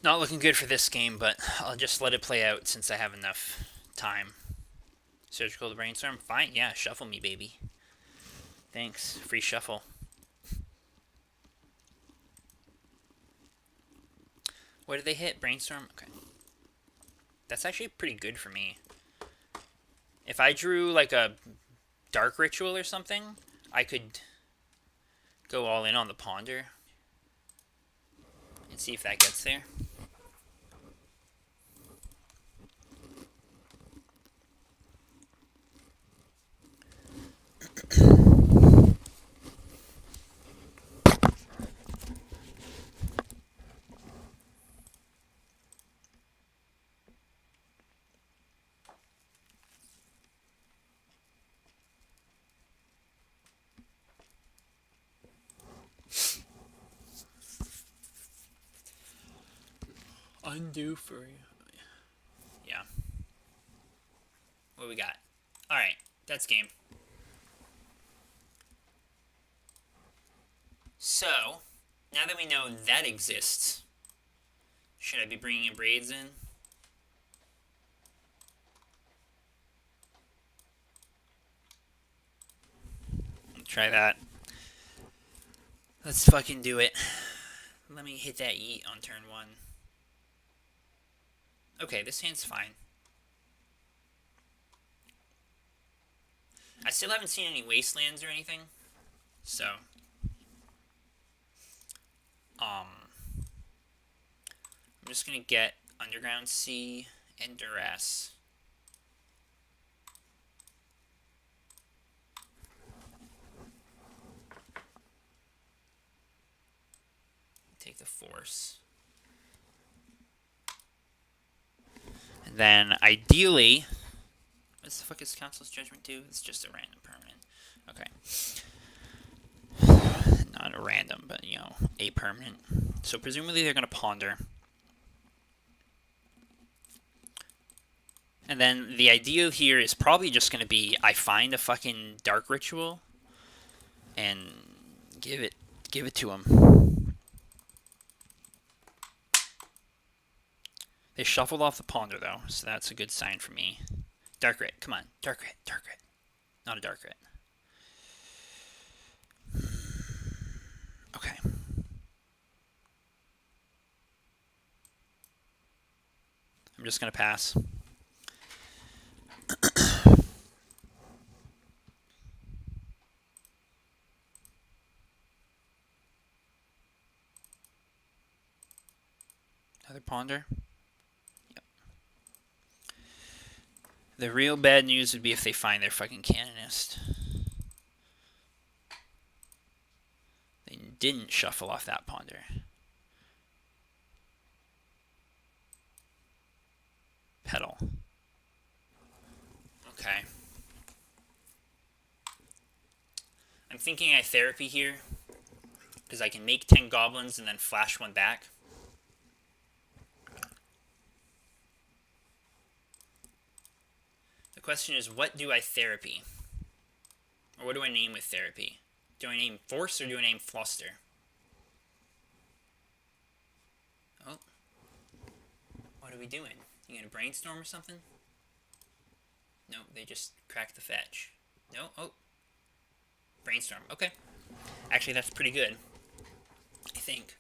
Not looking good for this game, but I'll just let it play out since I have enough time. Surgical to Brainstorm? Fine, yeah, shuffle me, baby. Thanks. Free shuffle. What did they hit? Brainstorm? Okay. That's actually pretty good for me. If I drew like a Dark Ritual or something, I could go all in on the Ponder and see if that gets there. Undo for you. Yeah. What do we got? Alright, that's game. So, now that we know that exists, should I be bringing braids in? Try that. Let's fucking do it. Let me hit that yeet on turn 1. Okay, this hand's fine. I still haven't seen any wastelands or anything. So. I'm I'm just going to get Underground Sea and Duress. Take the Force. And then, ideally... What the fuck is Council's Judgment do? It's just a random permanent. Okay. Not a random, but, you know, a permanent. So presumably they're going to Ponder. And then the idea here is probably just going to be I find a fucking Dark Ritual and give it to them. They shuffled off the Ponder, though, so that's a good sign for me. Dark Rit, come on. Dark Rit, Dark Rit. Not a Dark Rit. Okay. I'm just going to pass. Another Ponder. Yep. The real bad news would be if they find their fucking Canonist. They didn't shuffle off that Ponder. Petal. Okay. I'm thinking I therapy here, because I can make 10 goblins and then flash one back. The question is, what do I therapy? Or what do I name with therapy? Do I name Force or do I name Fluster? Oh. What are we doing? You gonna brainstorm or something? No, they just cracked the fetch. No? Oh. Brainstorm. Okay. Actually, that's pretty good. I think.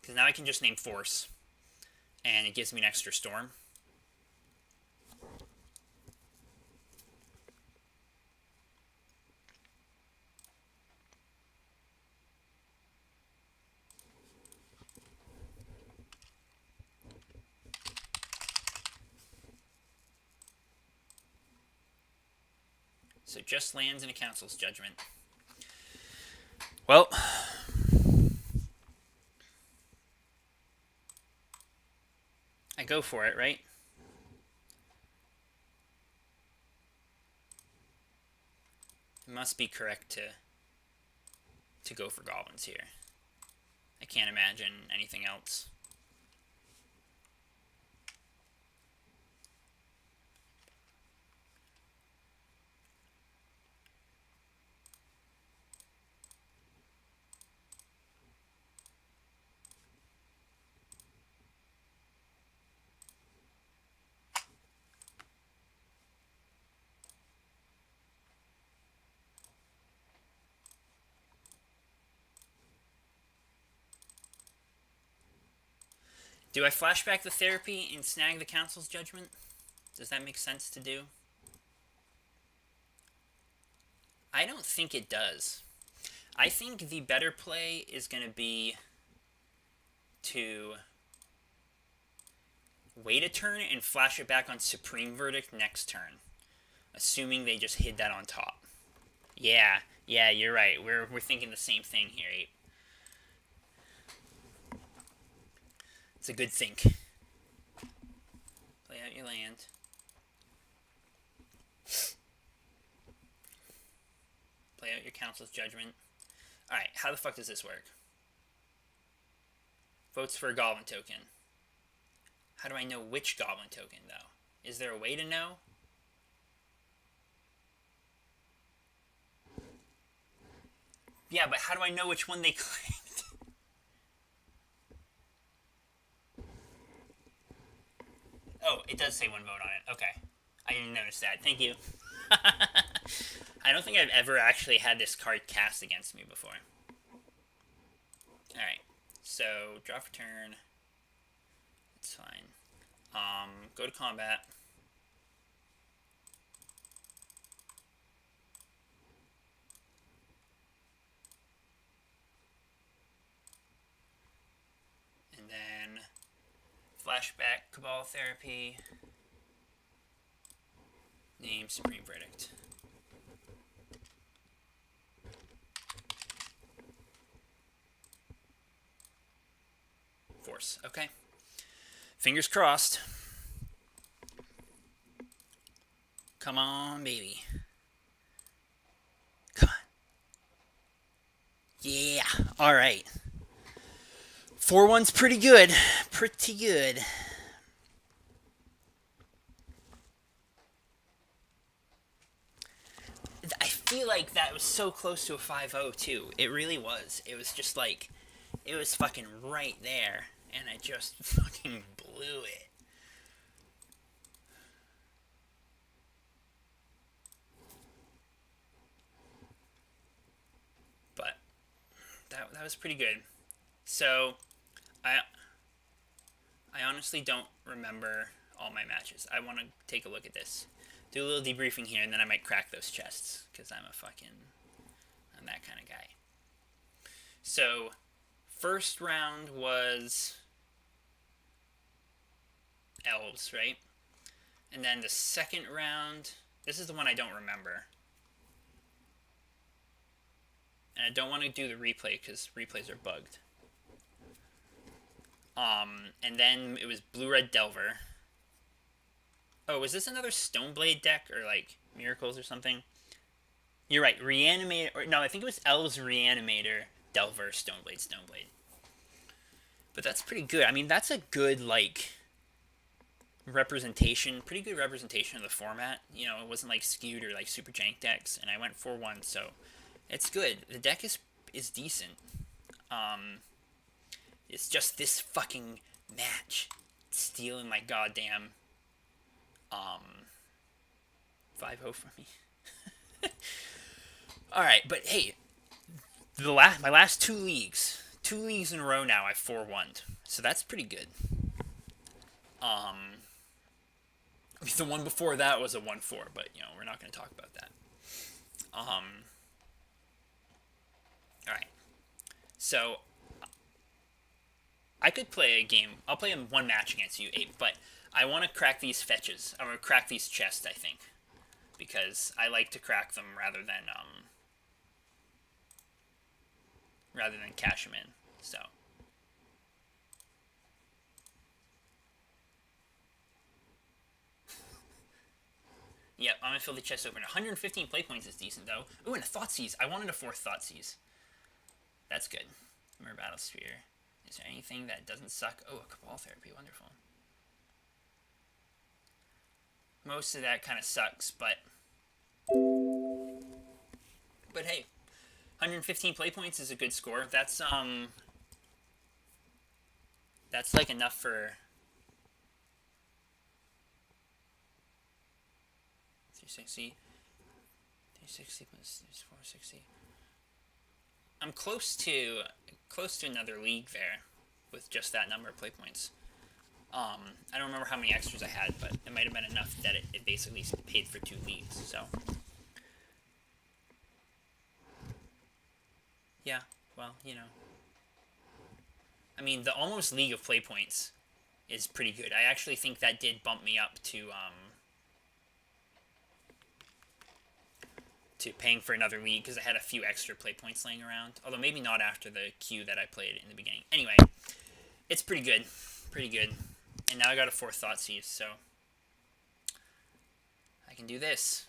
Because now I can just name Force. And it gives me an extra storm. So just lands in a Council's Judgment. Well, I go for it, right? It must be correct to go for goblins here. I can't imagine anything else. Do I flashback the therapy and snag the Council's Judgment? Does that make sense to do? I don't think it does. I think the better play is going to be to wait a turn and flash it back on Supreme Verdict next turn. Assuming they just hid that on top. Yeah, you're right. We're thinking the same thing here, Ape. It's a good think. Play out your land. Play out your Council's Judgment. Alright, how the fuck does this work? Votes for a Goblin token. How do I know which Goblin token, though? Is there a way to know? Yeah, but how do I know which one they claimed? Oh, it does say one vote on it. Okay. I didn't notice that. Thank you. I don't think I've ever actually had this card cast against me before. Alright. So, draw for turn. It's fine. Go to combat. And then Flashback, Cabal Therapy. Name, Supreme Verdict. Force. Okay. Fingers crossed. Come on, baby. Come on. Yeah. All right. 4-1's pretty good. Pretty good. I feel like that was so close to a 5-0 too. It really was. It was just like, it was fucking right there, and I just fucking blew it. But that was pretty good. So I honestly don't remember all my matches. I want to take a look at this, do a little debriefing here, and then I might crack those chests because I'm that kind of guy. So, first round was elves, right? And then the second round, this is the one I don't remember. And I don't want to do the replay because replays are bugged. And then it was Blue-Red Delver. Oh, was this another Stoneblade deck or like Miracles or something? You're right, Reanimator. Or, no, I think it was Elves, Reanimator, Delver, Stoneblade. But that's pretty good. I mean, that's a good like representation, pretty good representation of the format. You know, it wasn't like skewed or like super jank decks, and I went 4-1, so it's good. The deck is decent. It's just this fucking match stealing my goddamn 5-0 from me. All right, but hey, my last two leagues in a row now, I've 4-1'd, so that's pretty good. The one before that was a 1-4, but you know we're not going to talk about that. All right, so I could play a game. I'll play one match against you, Ape, but I want to crack these fetches. I want to crack these chests, I think, because I like to crack them rather than cash them in. So. Yep, I'm gonna fill the chest open. 115 play points is decent though. Ooh, and a Thoughtseize. I wanted a 4th Thoughtseize. That's good. Mirror Battle Sphere. Is there anything that doesn't suck? Oh, a Cabal Therapy. Wonderful. Most of that kind of sucks, but hey, 115 play points is a good score. That's like enough for 360 plus 460. I'm close to another league there with just that number of play points. I don't remember how many extras I had, but it might have been enough that it basically paid for 2 leagues. So yeah, well, you know, I mean, the almost league of play points is pretty good. I actually think that did bump me up to paying for another league because I had a few extra play points laying around. Although maybe not after the queue that I played in the beginning. Anyway, it's pretty good. Pretty good. And now I got a 4th Thoughtseize, so I can do this.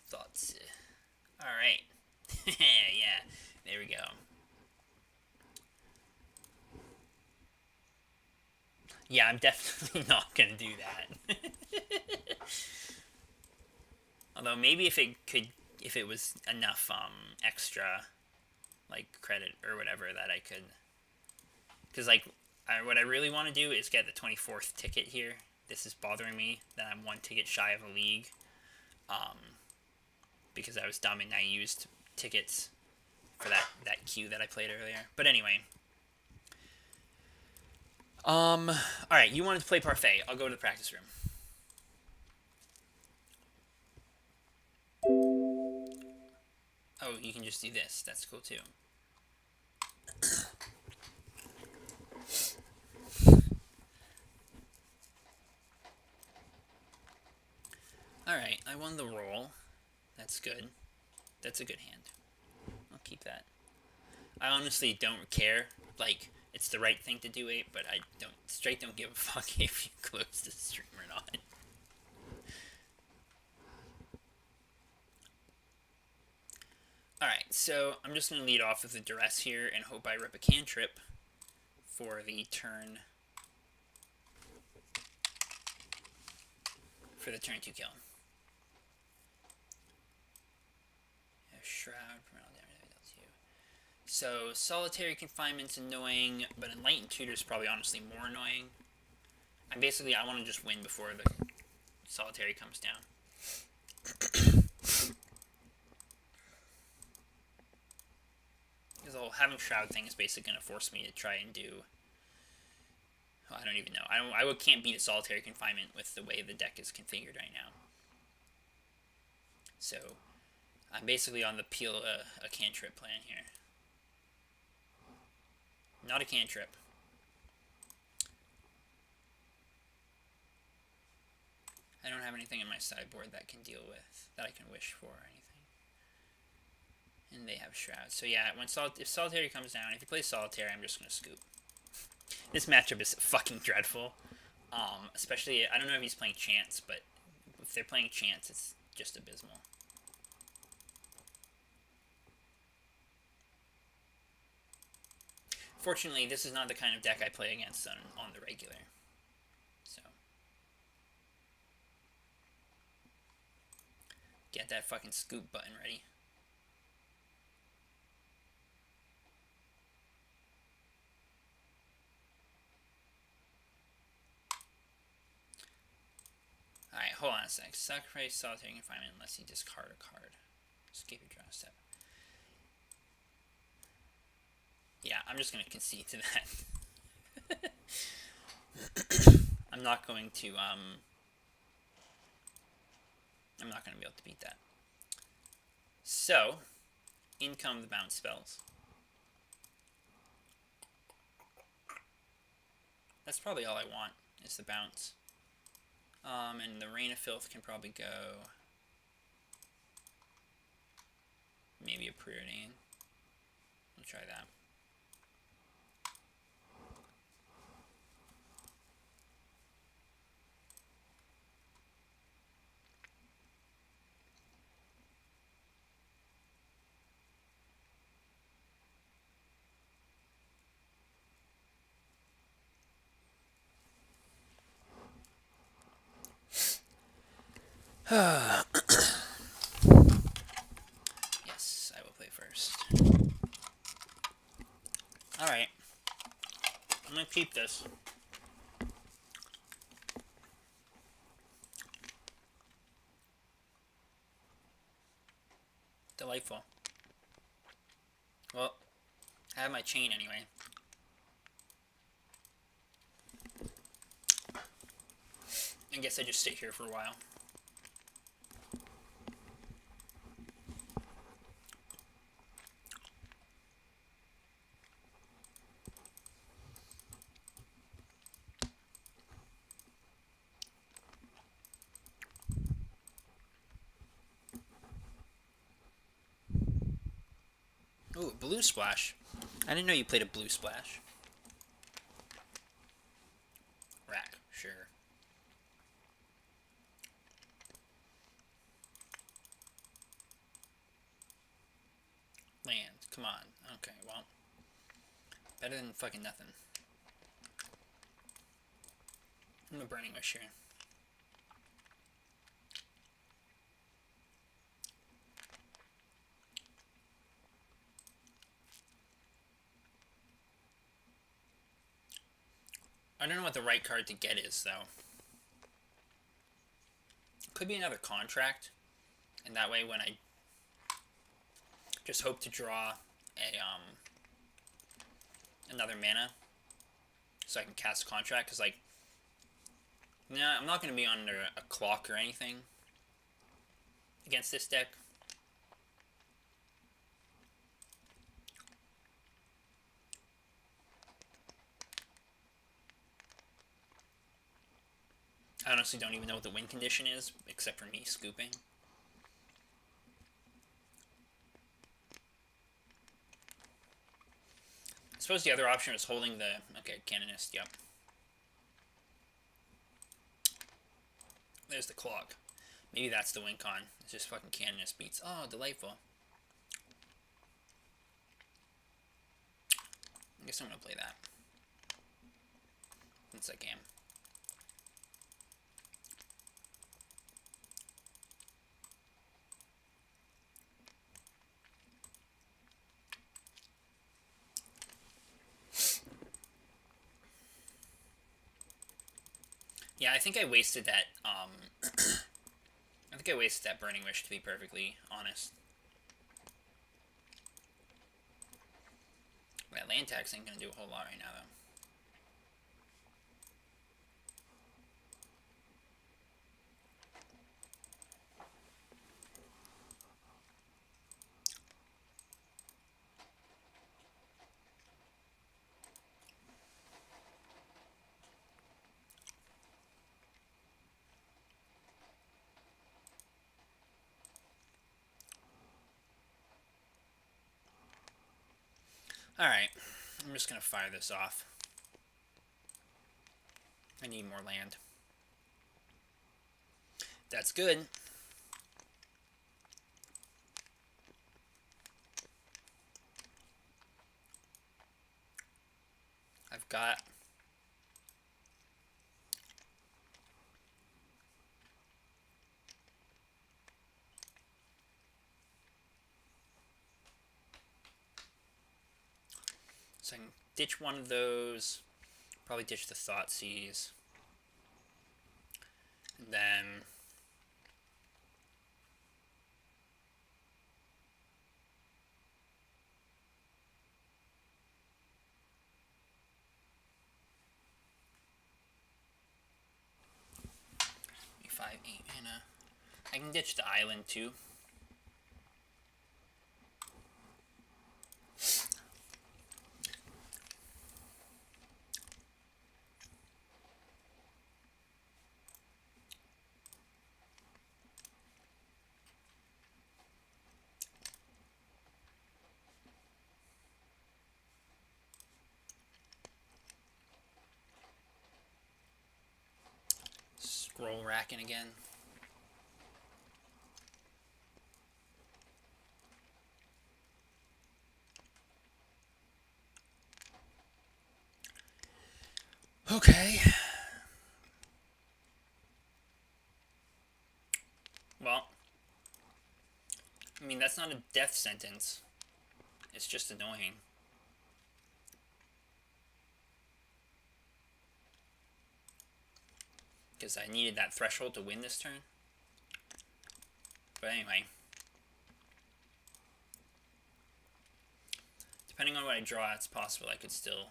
Thoughts. Alright. Yeah, there we go. Yeah, I'm definitely not going to do that. Although maybe if it was enough extra like credit or whatever that I could, because like what I really want to do is get the 24th ticket here. This is bothering me that I'm 1 ticket shy of a league, because I was dumb and I used tickets for that queue that I played earlier. But anyway, Alright, you wanted to play Parfait. I'll go to the practice room. Oh, you can just do this. That's cool too. Alright, I won the roll. That's good. That's a good hand. I'll keep that. I honestly don't care. Like, it's the right thing to do, Ape, but I don't give a fuck if you close the stream or not. Alright, so I'm just going to lead off with the duress here and hope I rip a cantrip for the turn. For the turn 2 kill. Shroud, so solitary confinement's annoying, but enlightened tutor's probably honestly more annoying. I want to just win before the solitary comes down. Because the whole having shroud thing is basically going to force me to try and do. Oh, I don't even know. I can't beat a solitary confinement with the way the deck is configured right now. So I'm basically on the peel a cantrip plan here. Not a cantrip. I don't have anything in my sideboard that can deal with, that I can wish for or anything. And they have Shroud. So yeah, if Solitary comes down, if he plays Solitary, I'm just going to scoop. This matchup is fucking dreadful. Especially, I don't know if he's playing Chance, but if they're playing Chance, it's just abysmal. Fortunately, this is not the kind of deck I play against on the regular. So. Get that fucking scoop button ready. Alright, hold on a sec. Sacrifice Solitary Confinement unless you discard a card. Escape your draw step. Yeah, I'm just going to concede to that. I'm not going to be able to beat that. So, in come the bounce spells. That's probably all I want, is the bounce. And the Rain of Filth can probably go. Maybe a Preordain. We'll try that. Yes, I will play first. Alright. I'm gonna keep this. Delightful. Well, I have my chain anyway. I guess I just stay here for a while. Ooh, blue splash. I didn't know you played a blue splash. Rack, sure. Land, come on. Okay, well. Better than fucking nothing. I'm a Burning Wish here. I don't know what the right card to get is, though. Could be another contract, and that way when I just hope to draw a another mana so I can cast Contract, because, like, nah, I'm not going to be under a clock or anything against this deck. I honestly don't even know what the win condition is, except for me scooping. I suppose the other option is holding the... Okay, Canonist, yep. There's the clock. Maybe that's the win con. It's just fucking Canonist beats. Oh, delightful. I guess I'm gonna play that. Since I can. Yeah, I think I wasted that, I think I wasted that Burning Wish, to be perfectly honest. That land tax ain't gonna do a whole lot right now, though. Alright, I'm just gonna fire this off. I need more land. That's good. I've got... So I can ditch one of those. Probably ditch the Thoughtseize. And then... maybe 5, 8 mana. I can ditch the island too. Scroll racking again. Okay. Well, I mean, that's not a death sentence. It's just annoying. Because I needed that threshold to win this turn. But anyway. Depending on what I draw, it's possible I could still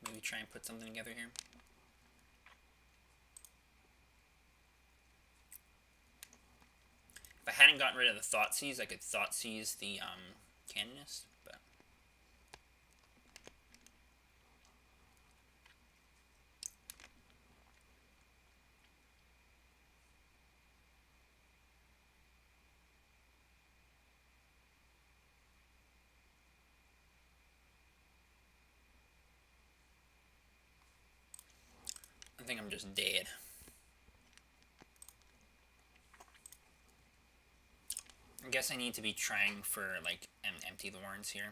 maybe try and put something together here. If I hadn't gotten rid of the Thoughtseize, I could Thoughtseize the Canonist, but... I think I'm just dead. I guess I need to be trying for, like, empty Lorns here.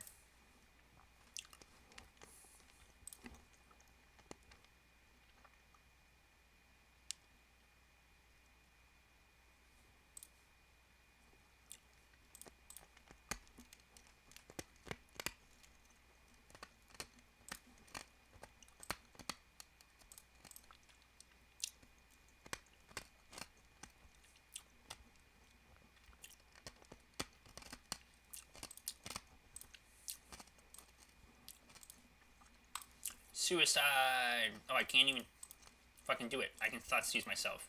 Suicide! Oh, I can't even fucking do it. I can thought seize myself.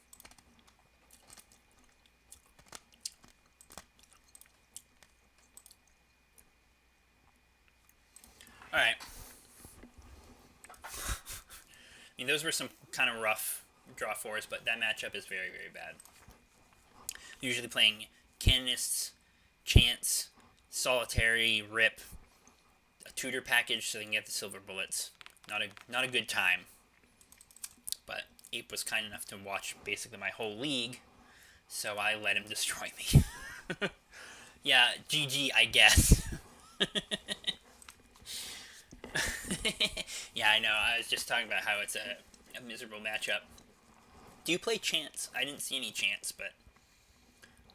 Alright. I mean, those were some kind of rough draw fours, but that matchup is very, very bad. Usually playing Canonists, Chance, Solitary, Rip, a tutor package so they can get the silver bullets. Not a good time. But Ape was kind enough to watch basically my whole league, so I let him destroy me. Yeah, GG, I guess. Yeah, I know. I was just talking about how it's a miserable matchup. Do you play Chance? I didn't see any Chance, but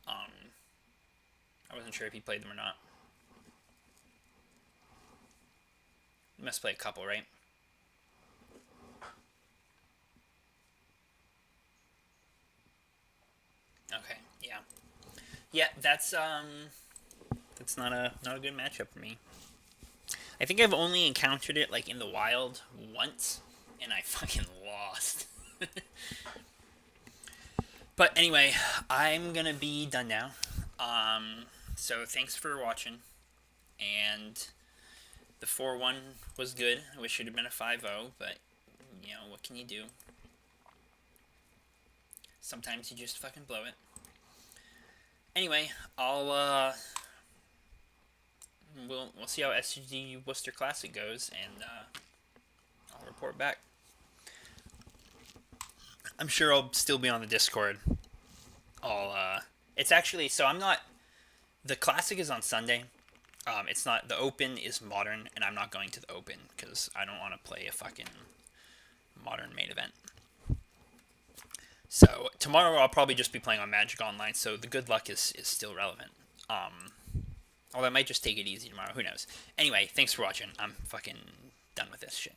I wasn't sure if you played them or not. You must play a couple, right? Okay, yeah. Yeah, that's not a good matchup for me. I think I've only encountered it like in the wild once, and I fucking lost. But anyway, I'm gonna be done now. So thanks for watching, and the 4-1 was good. I wish it had been a 5-0, but you know what can you do? Sometimes you just fucking blow it. Anyway, we'll see how SG Worcester Classic goes, and I'll report back. I'm sure I'll still be on the Discord. It's actually, so I'm not. The Classic is on Sunday. It's not. The Open is Modern, and I'm not going to the Open because I don't want to play a fucking Modern main event. So tomorrow I'll probably just be playing on Magic Online, so the good luck is still relevant. Although I might just take it easy tomorrow. Who knows? Anyway, thanks for watching. I'm fucking done with this shit.